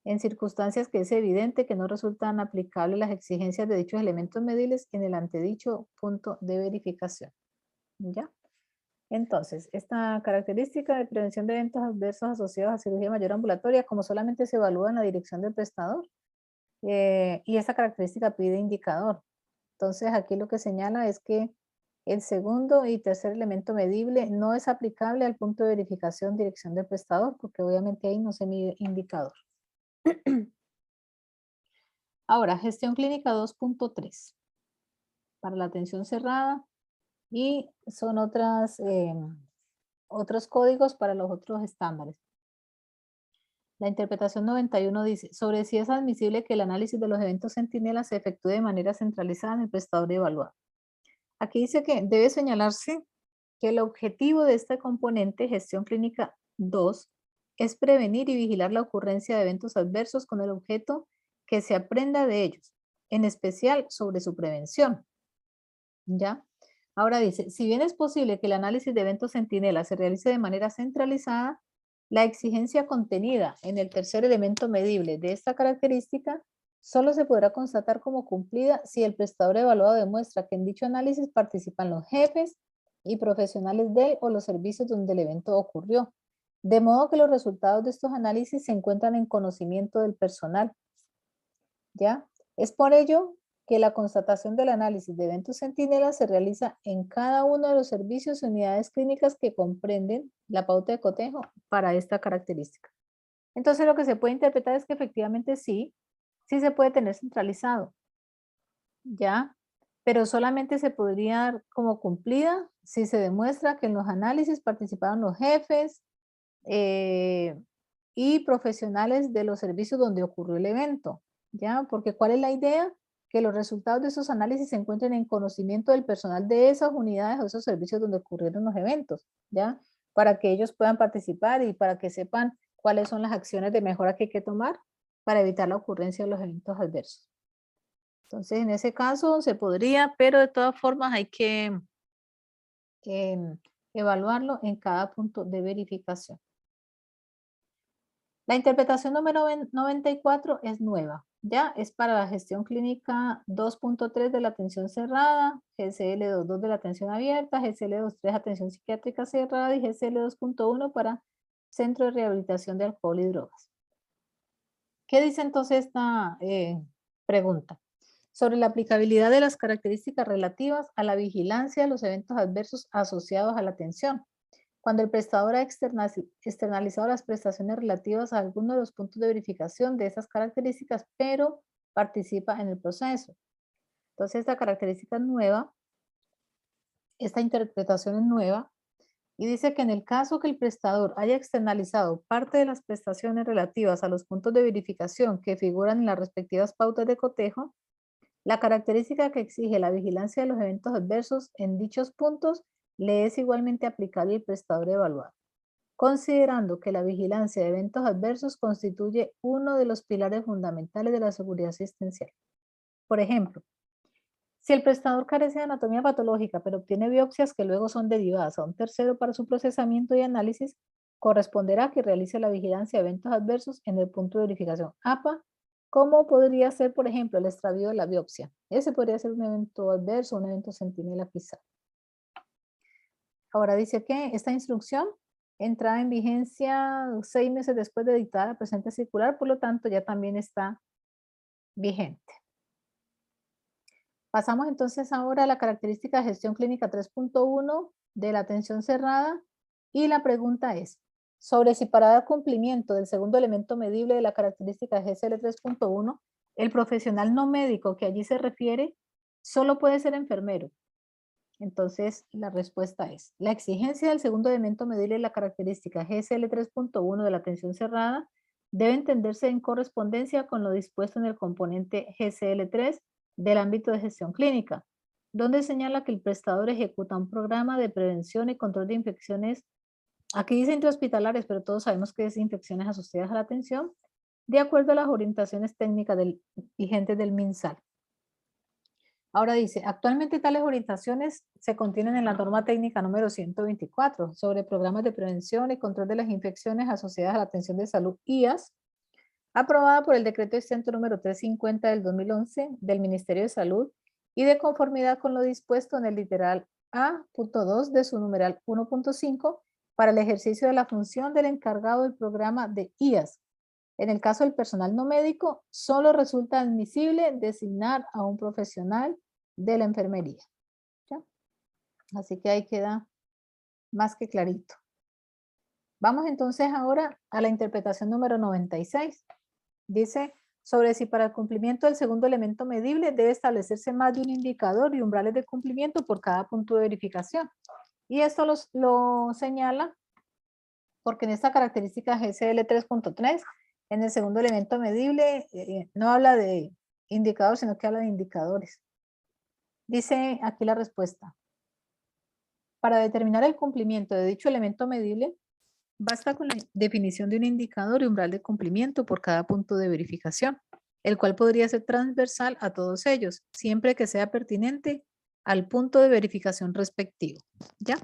en circunstancias que es evidente que no resultan aplicables las exigencias de dichos elementos medibles en el antedicho punto de verificación. ¿Ya? Entonces, esta característica de prevención de eventos adversos asociados a cirugía mayor ambulatoria, como solamente se evalúa en la dirección del prestador, y esta característica pide indicador. Entonces, aquí lo que señala es que el segundo y tercer elemento medible no es aplicable al punto de verificación dirección del prestador, porque obviamente ahí no se mide indicador. Ahora, gestión clínica 2.3 para la atención cerrada y son otros códigos para los otros estándares. La interpretación 91 dice, sobre si es admisible que el análisis de los eventos centinela se efectúe de manera centralizada en el prestador evaluado. Aquí dice que debe señalarse que el objetivo de este componente, gestión clínica 2, es prevenir y vigilar la ocurrencia de eventos adversos con el objeto que se aprenda de ellos, en especial sobre su prevención. ¿Ya? Ahora dice, si bien es posible que el análisis de eventos centinela se realice de manera centralizada, la exigencia contenida en el tercer elemento medible de esta característica solo se podrá constatar como cumplida si el prestador evaluado demuestra que en dicho análisis participan los jefes y profesionales de o los servicios donde el evento ocurrió. De modo que los resultados de estos análisis se encuentran en conocimiento del personal. ¿Ya? Es por ello que la constatación del análisis de eventos centinela se realiza en cada uno de los servicios y unidades clínicas que comprenden la pauta de cotejo para esta característica. Entonces lo que se puede interpretar es que efectivamente sí se puede tener centralizado, ¿ya? Pero solamente se podría dar como cumplida si se demuestra que en los análisis participaron los jefes y profesionales de los servicios donde ocurrió el evento, ¿ya? Porque ¿cuál es la idea? Que los resultados de esos análisis se encuentren en conocimiento del personal de esas unidades o esos servicios donde ocurrieron los eventos, ¿ya? Para que ellos puedan participar y para que sepan cuáles son las acciones de mejora que hay que tomar para evitar la ocurrencia de los eventos adversos. Entonces, en ese caso se podría, pero de todas formas hay que evaluarlo en cada punto de verificación. La interpretación número 94 es nueva, ya es para la gestión clínica 2.3 de la atención cerrada, GCL 2.2 de la atención abierta, GCL 2.3 atención psiquiátrica cerrada y GCL 2.1 para centro de rehabilitación de alcohol y drogas. ¿Qué dice entonces esta pregunta? Sobre la aplicabilidad de las características relativas a la vigilancia de los eventos adversos asociados a la atención. Cuando el prestador ha externalizado las prestaciones relativas a alguno de los puntos de verificación de esas características, pero participa en el proceso. Entonces, esta característica es nueva, esta interpretación es nueva, y dice que en el caso que el prestador haya externalizado parte de las prestaciones relativas a los puntos de verificación que figuran en las respectivas pautas de cotejo, la característica que exige la vigilancia de los eventos adversos en dichos puntos le es igualmente aplicable al prestador evaluado, considerando que la vigilancia de eventos adversos constituye uno de los pilares fundamentales de la seguridad asistencial. Por ejemplo, si el prestador carece de anatomía patológica, pero obtiene biopsias que luego son derivadas a un tercero para su procesamiento y análisis, corresponderá que realice la vigilancia de eventos adversos en el punto de verificación APA, como podría ser, por ejemplo, el extravío de la biopsia. Ese podría ser un evento adverso, un evento centinela quizá. Ahora dice que esta instrucción entra en vigencia 6 meses después de dictada la presente circular, por lo tanto ya también está vigente. Pasamos entonces ahora a la característica de gestión clínica 3.1 de la atención cerrada y la pregunta es sobre si para dar cumplimiento del segundo elemento medible de la característica de GCL 3.1, el profesional no médico que allí se refiere solo puede ser enfermero. Entonces la respuesta es, la exigencia del segundo elemento medible de la característica GCL 3.1 de la atención cerrada debe entenderse en correspondencia con lo dispuesto en el componente GCL 3 del ámbito de gestión clínica, donde señala que el prestador ejecuta un programa de prevención y control de infecciones, aquí dice intrahospitalarias, pero todos sabemos que es infecciones asociadas a la atención, de acuerdo a las orientaciones técnicas vigentes del MinSal. Ahora dice, actualmente tales orientaciones se contienen en la norma técnica número 124 sobre programas de prevención y control de las infecciones asociadas a la atención de salud IAS, aprobada por el decreto exento número 350 del 2011 del Ministerio de Salud y de conformidad con lo dispuesto en el literal A.2 de su numeral 1.5 para el ejercicio de la función del encargado del programa de IAS. En el caso del personal no médico, solo resulta admisible designar a un profesional de la enfermería. ¿Ya? Así que ahí queda más que clarito. Vamos entonces ahora a la interpretación número 96. Dice, sobre si para el cumplimiento del segundo elemento medible debe establecerse más de un indicador y umbrales de cumplimiento por cada punto de verificación. Y esto lo señala porque en esta característica GCL 3.3, en el segundo elemento medible, no habla de indicador, sino que habla de indicadores. Dice aquí la respuesta. Para determinar el cumplimiento de dicho elemento medible, basta con la definición de un indicador y umbral de cumplimiento por cada punto de verificación, el cual podría ser transversal a todos ellos, siempre que sea pertinente al punto de verificación respectivo. ¿Ya?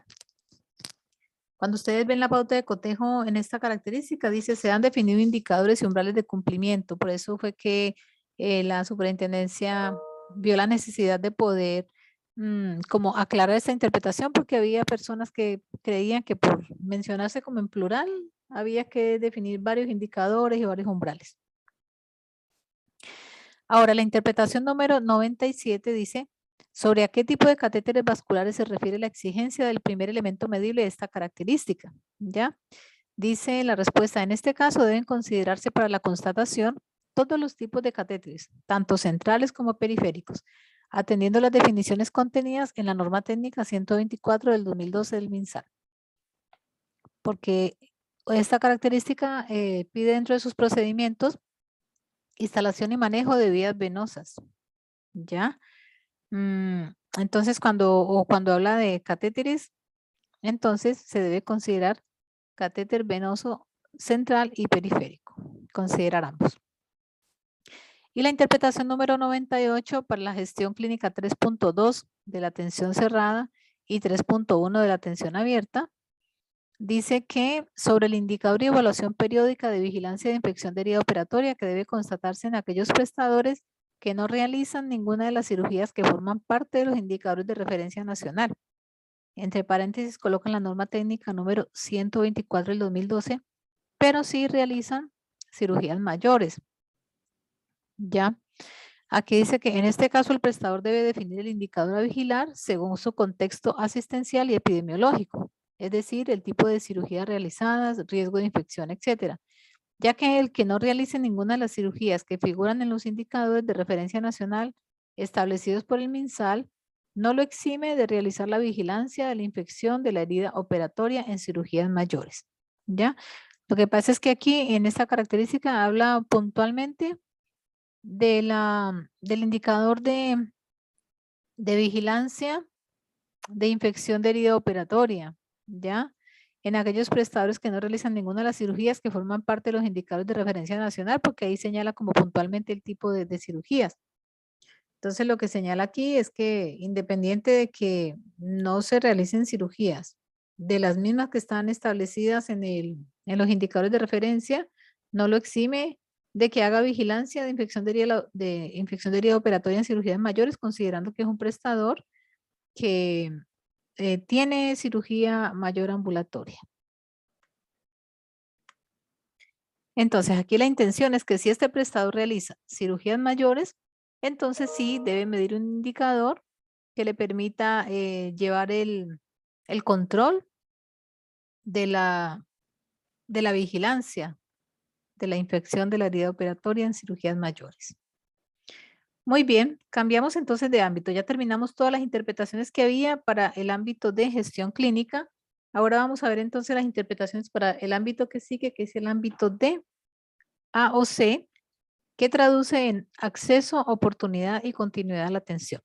Cuando ustedes ven la pauta de cotejo en esta característica, dice, se han definido indicadores y umbrales de cumplimiento. Por eso fue que la superintendencia vio la necesidad de poder como aclarar esta interpretación, porque había personas que creían que por mencionarse como en plural, había que definir varios indicadores y varios umbrales. Ahora, la interpretación número 97 dice, ¿sobre a qué tipo de catéteres vasculares se refiere la exigencia del primer elemento medible de esta característica? ¿Ya? Dice la respuesta, en este caso deben considerarse para la constatación todos los tipos de catéteres, tanto centrales como periféricos, atendiendo las definiciones contenidas en la norma técnica 124 del 2012 del MinSal. Porque esta característica pide dentro de sus procedimientos instalación y manejo de vías venosas, ¿ya? Entonces, cuando habla de catéteres, entonces se debe considerar catéter venoso central y periférico, considerar ambos. Y la interpretación número 98 para la gestión clínica 3.2 de la atención cerrada y 3.1 de la atención abierta, dice que sobre el indicador y evaluación periódica de vigilancia de infección de herida operatoria que debe constatarse en aquellos prestadores que no realizan ninguna de las cirugías que forman parte de los indicadores de referencia nacional. Entre paréntesis colocan la norma técnica número 124 del 2012, pero sí realizan cirugías mayores. ¿Ya? Aquí dice que en este caso el prestador debe definir el indicador a vigilar según su contexto asistencial y epidemiológico, es decir, el tipo de cirugías realizadas, riesgo de infección, etcétera. Ya que el que no realice ninguna de las cirugías que figuran en los indicadores de referencia nacional establecidos por el MinSal, no lo exime de realizar la vigilancia de la infección de la herida operatoria en cirugías mayores. ¿Ya? Lo que pasa es que aquí en esta característica habla puntualmente del indicador de vigilancia de infección de herida operatoria, ¿ya? En aquellos prestadores que no realizan ninguna de las cirugías que forman parte de los indicadores de referencia nacional, porque ahí señala como puntualmente el tipo de cirugías. Entonces, lo que señala aquí es que independiente de que no se realicen cirugías de las mismas que están establecidas en los indicadores de referencia, no lo exime de que haga vigilancia de infección de herida operatoria en cirugías mayores, considerando que es un prestador que tiene cirugía mayor ambulatoria. Entonces, aquí la intención es que si este prestador realiza cirugías mayores, entonces sí debe medir un indicador que le permita llevar el control de la vigilancia de la infección de la herida operatoria en cirugías mayores. Muy bien, cambiamos entonces de ámbito. Ya terminamos todas las interpretaciones que había para el ámbito de gestión clínica. Ahora vamos a ver entonces las interpretaciones para el ámbito que sigue, que es el ámbito de AOC, que traduce en acceso, oportunidad y continuidad a la atención.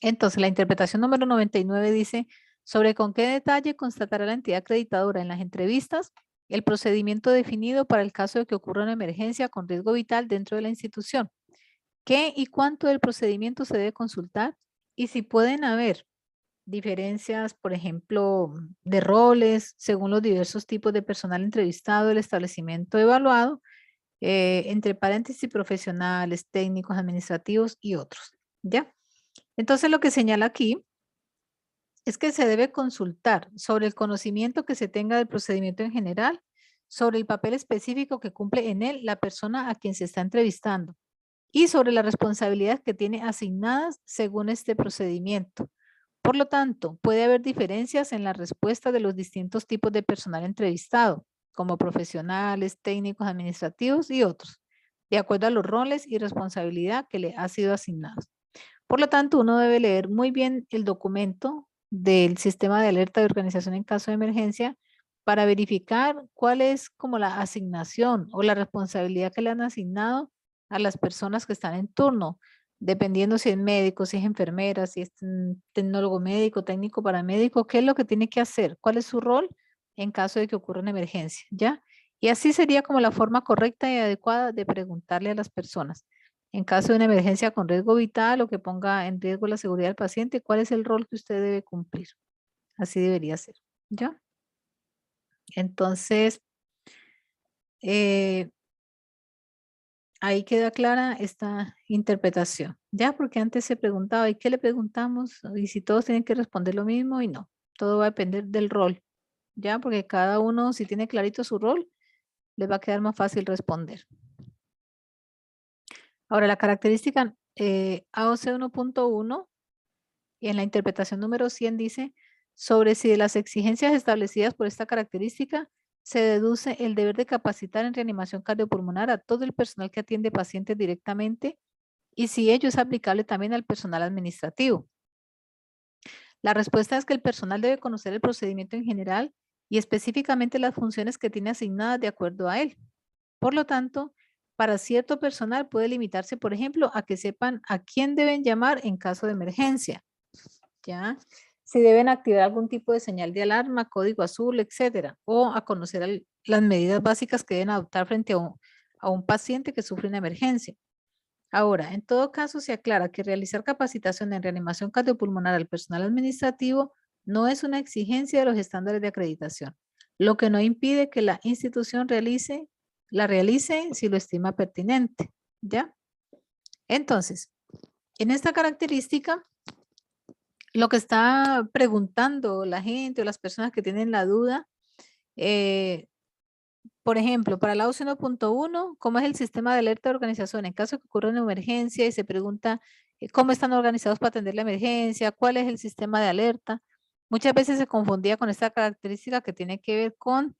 Entonces, la interpretación número 99 dice, sobre con qué detalle constatará la entidad acreditadora en las entrevistas el procedimiento definido para el caso de que ocurra una emergencia con riesgo vital dentro de la institución. ¿Qué y cuánto del procedimiento se debe consultar? Y si pueden haber diferencias, por ejemplo, de roles según los diversos tipos de personal entrevistado, el establecimiento evaluado, entre paréntesis profesionales, técnicos, administrativos y otros. ¿Ya? Entonces lo que señala aquí es que se debe consultar sobre el conocimiento que se tenga del procedimiento en general, sobre el papel específico que cumple en él la persona a quien se está entrevistando y sobre las responsabilidades que tiene asignadas según este procedimiento. Por lo tanto, puede haber diferencias en la respuesta de los distintos tipos de personal entrevistado, como profesionales, técnicos, administrativos y otros, de acuerdo a los roles y responsabilidad que le ha sido asignados. Por lo tanto, uno debe leer muy bien el documento del sistema de alerta de organización en caso de emergencia para verificar cuál es como la asignación o la responsabilidad que le han asignado a las personas que están en turno, dependiendo si es médico, si es enfermera, si es tecnólogo médico, técnico paramédico, qué es lo que tiene que hacer, cuál es su rol en caso de que ocurra una emergencia, ¿ya? Y así sería como la forma correcta y adecuada de preguntarle a las personas. En caso de una emergencia con riesgo vital o que ponga en riesgo la seguridad del paciente, ¿cuál es el rol que usted debe cumplir? Así debería ser, ¿ya? Entonces, eh, ahí queda clara esta interpretación, ¿ya? Porque antes se preguntaba, ¿y qué le preguntamos? Y si todos tienen que responder lo mismo y no, todo va a depender del rol, ¿ya? Porque cada uno, si tiene clarito su rol, le va a quedar más fácil responder. Ahora, la característica AOC 1.1 y en la interpretación número 100 dice, sobre si de las exigencias establecidas por esta característica se deduce el deber de capacitar en reanimación cardiopulmonar a todo el personal que atiende pacientes directamente y si ello es aplicable también al personal administrativo. La respuesta es que el personal debe conocer el procedimiento en general y específicamente las funciones que tiene asignadas de acuerdo a él. Por lo tanto, para cierto personal puede limitarse, por ejemplo, a que sepan a quién deben llamar en caso de emergencia, ¿ya? Si deben activar algún tipo de señal de alarma, código azul, etcétera, o a conocer las medidas básicas que deben adoptar frente a un paciente que sufre una emergencia. Ahora, en todo caso, se aclara que realizar capacitación en reanimación cardiopulmonar al personal administrativo no es una exigencia de los estándares de acreditación, lo que no impide que la institución la realice si lo estima pertinente, ¿ya? Entonces, en esta característica, lo que está preguntando la gente o las personas que tienen la duda, por ejemplo, para la OC 1.1, ¿cómo es el sistema de alerta de organización? En caso que ocurra una emergencia y se pregunta cómo están organizados para atender la emergencia, cuál es el sistema de alerta. Muchas veces se confundía con esta característica que tiene que ver con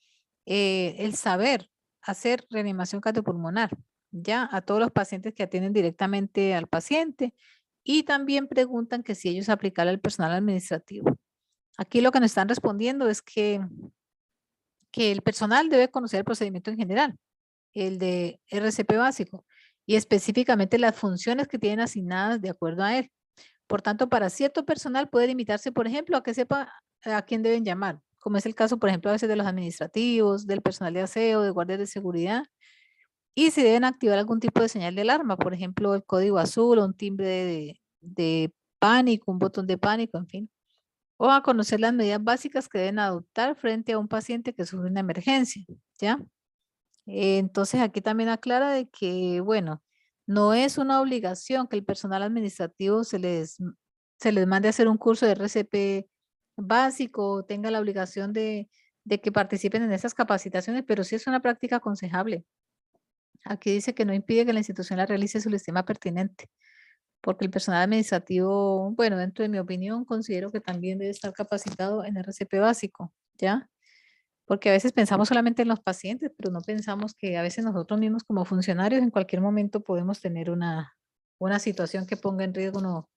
el saber hacer reanimación cardiopulmonar, ya a todos los pacientes que atienden directamente al paciente y también preguntan que si ellos aplican al personal administrativo. Aquí lo que nos están respondiendo es que el personal debe conocer el procedimiento en general, el de RCP básico, y específicamente las funciones que tienen asignadas de acuerdo a él. Por tanto, para cierto personal puede limitarse, por ejemplo, a que sepa a quién deben llamar, como es el caso, por ejemplo, a veces de los administrativos, del personal de aseo, de guardias de seguridad, y si deben activar algún tipo de señal de alarma, por ejemplo, el código azul o un timbre de pánico, un botón de pánico, en fin, o a conocer las medidas básicas que deben adoptar frente a un paciente que sufre una emergencia, ¿ya? Entonces aquí también aclara de que, bueno, no es una obligación que el personal administrativo se les mande a hacer un curso de RCP básico, o tenga la obligación de que participen en esas capacitaciones, pero sí es una práctica aconsejable. Aquí dice que no impide que la institución la realice su estima pertinente, porque el personal administrativo, bueno, dentro de mi opinión, considero que también debe estar capacitado en RCP básico, ¿ya? Porque a veces pensamos solamente en los pacientes, pero no pensamos que a veces nosotros mismos como funcionarios en cualquier momento podemos tener una situación que ponga en riesgo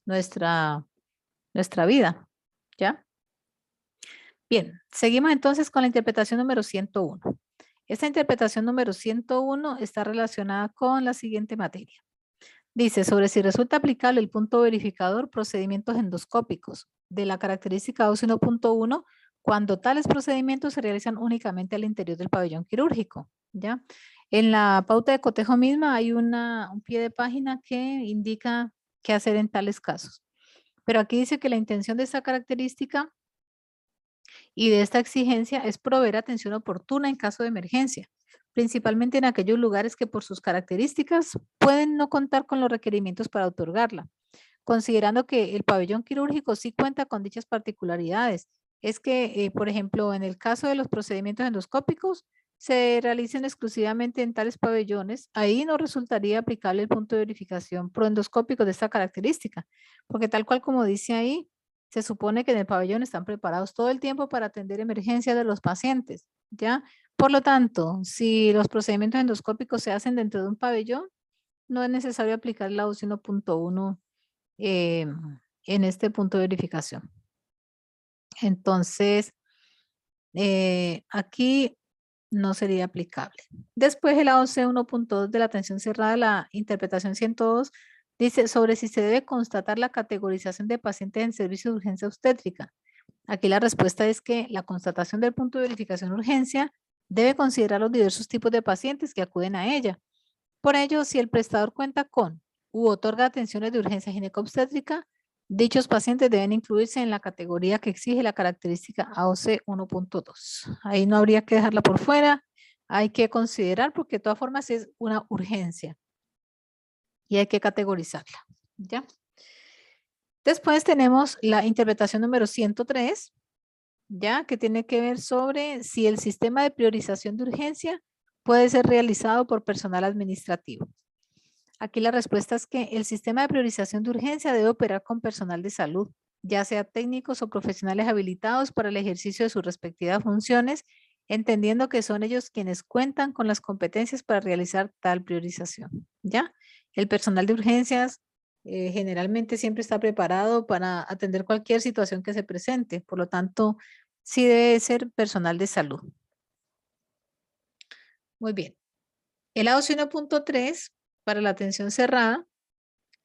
nuestra, nuestra vida, ¿ya? Bien, seguimos entonces con la interpretación número 101. Esta interpretación número 101 está relacionada con la siguiente materia. Dice, sobre si resulta aplicable el punto verificador procedimientos endoscópicos de la característica 1.1 cuando tales procedimientos se realizan únicamente al interior del pabellón quirúrgico, ¿ya? En la pauta de cotejo misma hay un pie de página que indica qué hacer en tales casos. Pero aquí dice que la intención de esta característica y de esta exigencia es proveer atención oportuna en caso de emergencia, principalmente en aquellos lugares que por sus características pueden no contar con los requerimientos para otorgarla, considerando que el pabellón quirúrgico sí cuenta con dichas particularidades. Es que, por ejemplo, en el caso de los procedimientos endoscópicos, se realicen exclusivamente en tales pabellones, ahí no resultaría aplicable el punto de verificación proendoscópico de esta característica, porque tal cual como dice ahí, se supone que en el pabellón están preparados todo el tiempo para atender emergencias de los pacientes, ¿ya? Por lo tanto, si los procedimientos endoscópicos se hacen dentro de un pabellón, no es necesario aplicar la UCI 1.1 eh, en este punto de verificación. Entonces, aquí no sería aplicable. Después el AOC 1.2 de la atención cerrada, la interpretación 102, dice sobre si se debe constatar la categorización de pacientes en servicio de urgencia obstétrica. Aquí la respuesta es que la constatación del punto de verificación de urgencia debe considerar los diversos tipos de pacientes que acuden a ella. Por ello, si el prestador cuenta con u otorga atenciones de urgencia ginecobstétrica, dichos pacientes deben incluirse en la categoría que exige la característica AOC 1.2. Ahí no habría que dejarla por fuera, hay que considerar porque de todas formas es una urgencia y hay que categorizarla. ¿Ya? Después tenemos la interpretación número 103, ¿ya? Que tiene que ver sobre si el sistema de priorización de urgencia puede ser realizado por personal administrativo. Aquí la respuesta es que el sistema de priorización de urgencia debe operar con personal de salud, ya sea técnicos o profesionales habilitados para el ejercicio de sus respectivas funciones, entendiendo que son ellos quienes cuentan con las competencias para realizar tal priorización. ¿Ya? El personal de urgencias generalmente siempre está preparado para atender cualquier situación que se presente, por lo tanto, sí debe ser personal de salud. Muy bien. El AOC 1.3 para la atención cerrada,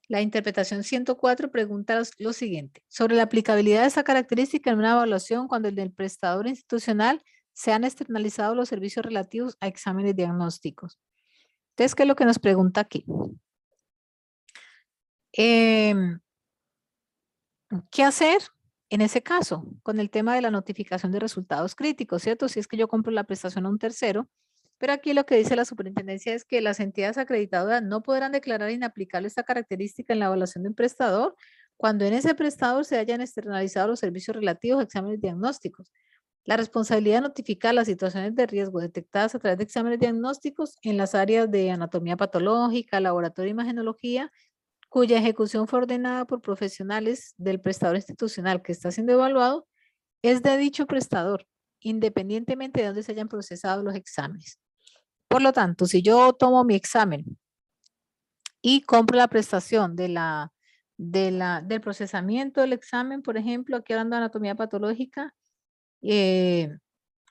la interpretación 104 pregunta lo siguiente: sobre la aplicabilidad de esta característica en una evaluación cuando el del prestador institucional se han externalizado los servicios relativos a exámenes diagnósticos. Entonces, ¿qué es lo que nos pregunta aquí? ¿Qué hacer en ese caso con el tema de la notificación de resultados críticos, cierto? Si es que yo compro la prestación a un tercero, pero aquí lo que dice la superintendencia es que las entidades acreditadoras no podrán declarar inaplicable esta característica en la evaluación de un prestador cuando en ese prestador se hayan externalizado los servicios relativos a exámenes diagnósticos. La responsabilidad de notificar las situaciones de riesgo detectadas a través de exámenes diagnósticos en las áreas de anatomía patológica, laboratorio y imagenología, cuya ejecución fue ordenada por profesionales del prestador institucional que está siendo evaluado, es de dicho prestador, independientemente de dónde se hayan procesado los exámenes. Por lo tanto, si yo tomo mi examen y compro la prestación del procesamiento del examen, por ejemplo, aquí hablando de anatomía patológica,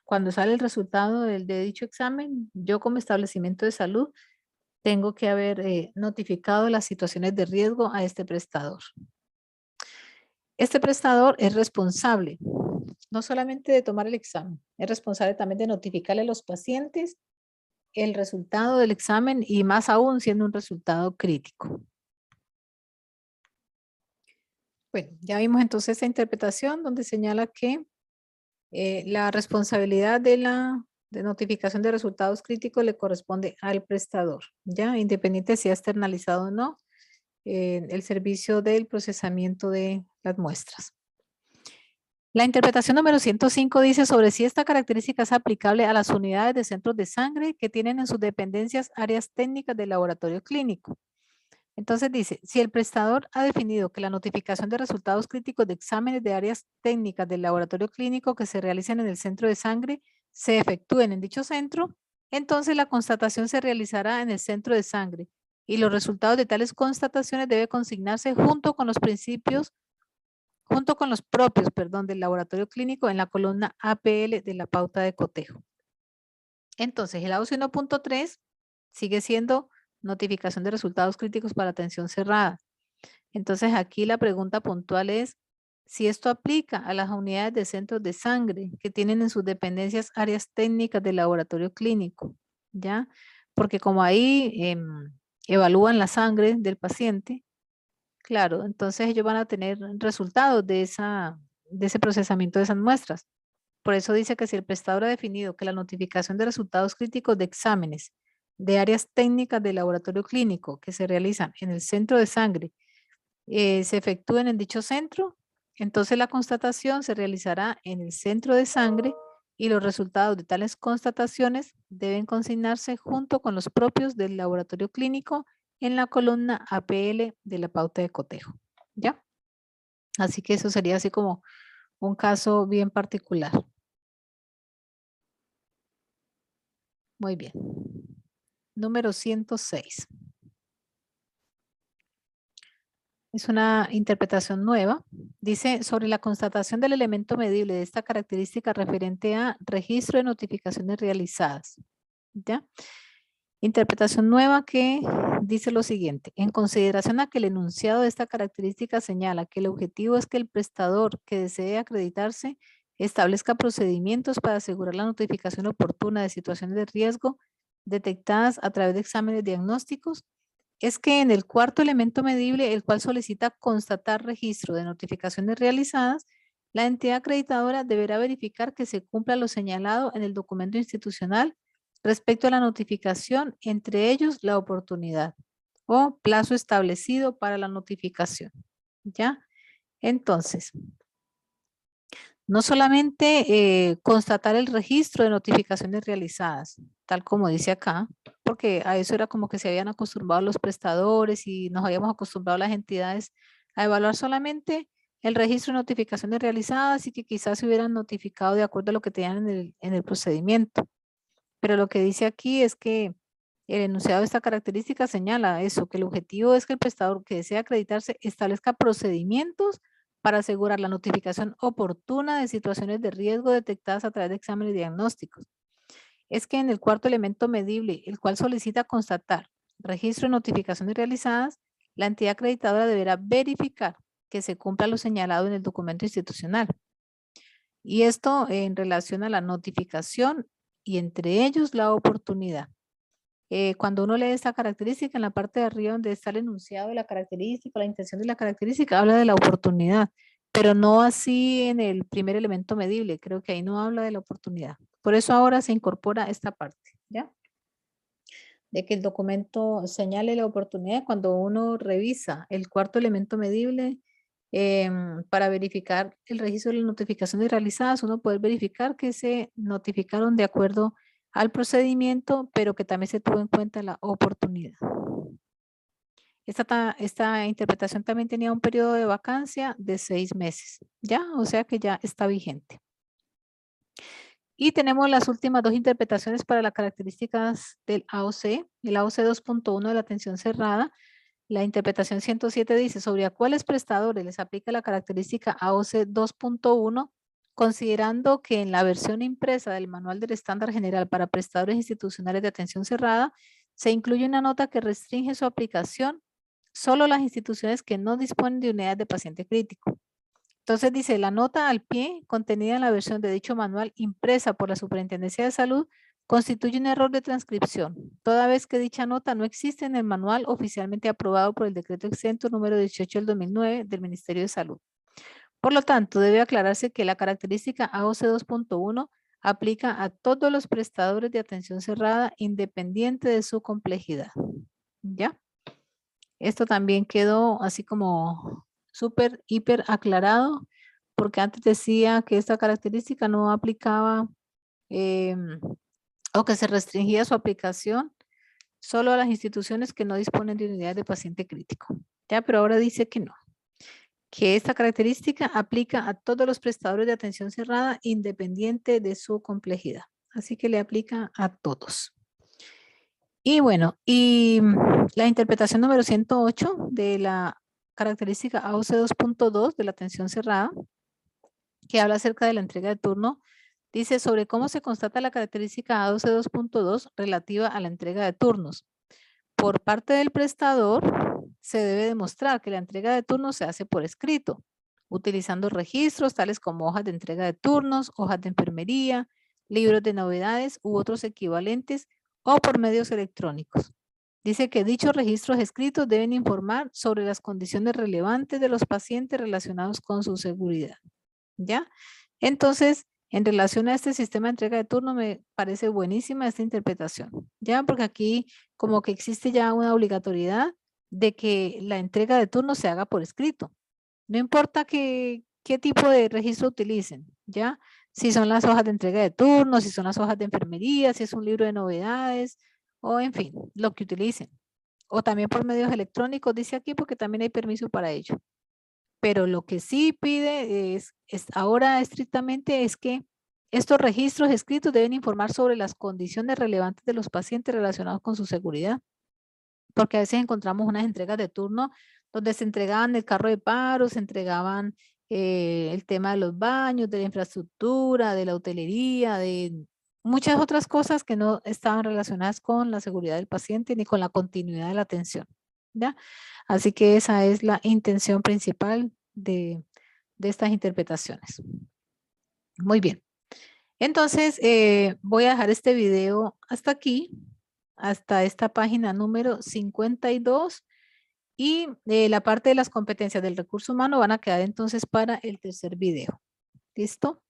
cuando sale el resultado de dicho examen, yo como establecimiento de salud tengo que haber notificado las situaciones de riesgo a este prestador. Este prestador es responsable no solamente de tomar el examen, es responsable también de notificarle a los pacientes el resultado del examen y más aún siendo un resultado crítico. Bueno, ya vimos entonces esta interpretación donde señala que la responsabilidad de notificación de resultados críticos le corresponde al prestador, ya independiente si ha externalizado o no el servicio del procesamiento de las muestras. La interpretación número 105 dice sobre si esta característica es aplicable a las unidades de centros de sangre que tienen en sus dependencias áreas técnicas del laboratorio clínico. Entonces dice, si el prestador ha definido que la notificación de resultados críticos de exámenes de áreas técnicas del laboratorio clínico que se realicen en el centro de sangre se efectúen en dicho centro, entonces la constatación se realizará en el centro de sangre y los resultados de tales constataciones deben consignarse junto con los propios, del laboratorio clínico en la columna APL de la pauta de cotejo. Entonces, el AUC 1.3 sigue siendo notificación de resultados críticos para atención cerrada. Entonces, aquí la pregunta puntual es si esto aplica a las unidades de centros de sangre que tienen en sus dependencias áreas técnicas del laboratorio clínico, ¿ya? Porque como ahí evalúan la sangre del paciente, claro, entonces ellos van a tener resultados de ese procesamiento de esas muestras. Por eso dice que si el prestador ha definido que la notificación de resultados críticos de exámenes de áreas técnicas del laboratorio clínico que se realizan en el centro de sangre se efectúen en dicho centro, entonces la constatación se realizará en el centro de sangre y los resultados de tales constataciones deben consignarse junto con los propios del laboratorio clínico en la columna APL de la pauta de cotejo. ¿Ya? Así que eso sería así como un caso bien particular. Muy bien. Número 106. Es una interpretación nueva. Dice, sobre la constatación del elemento medible de esta característica referente a registro de notificaciones realizadas. ¿Ya? Interpretación nueva que dice lo siguiente. En consideración a que el enunciado de esta característica señala que el objetivo es que el prestador que desee acreditarse establezca procedimientos para asegurar la notificación oportuna de situaciones de riesgo detectadas a través de exámenes diagnósticos, es que en el cuarto elemento medible, el cual solicita constatar registro de notificaciones realizadas, la entidad acreditadora deberá verificar que se cumpla lo señalado en el documento institucional respecto a la notificación, entre ellos la oportunidad o plazo establecido para la notificación. ¿Ya? Entonces, No solamente constatar el registro de notificaciones realizadas, tal como dice acá, porque a eso era como que se habían acostumbrado los prestadores y nos habíamos acostumbrado las entidades a evaluar solamente el registro de notificaciones realizadas y que quizás se hubieran notificado de acuerdo a lo que tenían en el procedimiento. Pero lo que dice aquí es que el enunciado de esta característica señala eso, que el objetivo es que el prestador que desea acreditarse establezca procedimientos para asegurar la notificación oportuna de situaciones de riesgo detectadas a través de exámenes diagnósticos. Es que en el cuarto elemento medible, el cual solicita constatar registro de notificaciones realizadas, la entidad acreditadora deberá verificar que se cumpla lo señalado en el documento institucional. Y esto en relación a la notificación y entre ellos la oportunidad. Cuando uno lee esta característica, en la parte de arriba donde está el enunciado de la característica, la intención de la característica, habla de la oportunidad, pero no así en el primer elemento medible. Creo que ahí no habla de la oportunidad. Por eso ahora se incorpora esta parte, ¿ya? De que el documento señale la oportunidad cuando uno revisa el cuarto elemento medible para verificar el registro de las notificaciones realizadas, uno puede verificar que se notificaron de acuerdo al procedimiento, pero que también se tuvo en cuenta la oportunidad. Esta interpretación también tenía un periodo de vacancia de 6 meses, ¿ya? O sea que ya está vigente. Y tenemos las últimas dos interpretaciones para las características del AOC. El AOC 2.1 de la atención cerrada. La interpretación 107 dice, sobre a cuáles prestadores les aplica la característica AOC 2.1, considerando que en la versión impresa del Manual del Estándar General para Prestadores Institucionales de Atención Cerrada, se incluye una nota que restringe su aplicación solo a las instituciones que no disponen de unidades de paciente crítico. Entonces dice, la nota al pie contenida en la versión de dicho manual impresa por la Superintendencia de Salud constituye un error de transcripción, toda vez que dicha nota no existe en el manual oficialmente aprobado por el decreto exento número 18 del 2009 del Ministerio de Salud. Por lo tanto, debe aclararse que la característica AOC 2.1 aplica a todos los prestadores de atención cerrada independiente de su complejidad. ¿Ya? Esto también quedó así como súper, hiper aclarado, porque antes decía que esta característica no aplicaba o que se restringía su aplicación solo a las instituciones que no disponen de unidades de paciente crítico. Ya, pero ahora dice que no, que esta característica aplica a todos los prestadores de atención cerrada independiente de su complejidad. Así que le aplica a todos. Y bueno, y la interpretación número 108 de la característica AOC 2.2 de la atención cerrada, que habla acerca de la entrega de turno, dice sobre cómo se constata la característica AOC 2.2 relativa a la entrega de turnos. Por parte del prestador, se debe demostrar que la entrega de turnos se hace por escrito, utilizando registros tales como hojas de entrega de turnos, hojas de enfermería, libros de novedades u otros equivalentes o por medios electrónicos. Dice que dichos registros escritos deben informar sobre las condiciones relevantes de los pacientes relacionados con su seguridad. ¿Ya? Entonces, en relación a este sistema de entrega de turno, me parece buenísima esta interpretación. ¿Ya? Porque aquí como que existe ya una obligatoriedad de que la entrega de turno se haga por escrito. No importa qué tipo de registro utilicen, ¿ya? Si son las hojas de entrega de turno, si son las hojas de enfermería, si es un libro de novedades, o en fin, lo que utilicen. O también por medios electrónicos, dice aquí, porque también hay permiso para ello. Pero lo que sí pide es ahora estrictamente es que estos registros escritos deben informar sobre las condiciones relevantes de los pacientes relacionados con su seguridad. Porque a veces encontramos unas entregas de turno donde se entregaban el carro de paro, se entregaban el tema de los baños, de la infraestructura, de la hotelería, de muchas otras cosas que no estaban relacionadas con la seguridad del paciente ni con la continuidad de la atención. ¿Ya? Así que esa es la intención principal de estas interpretaciones. Muy bien. Entonces, voy a dejar este video hasta aquí, hasta esta página número 52 y la parte de las competencias del recurso humano van a quedar entonces para el tercer video. ¿Listo?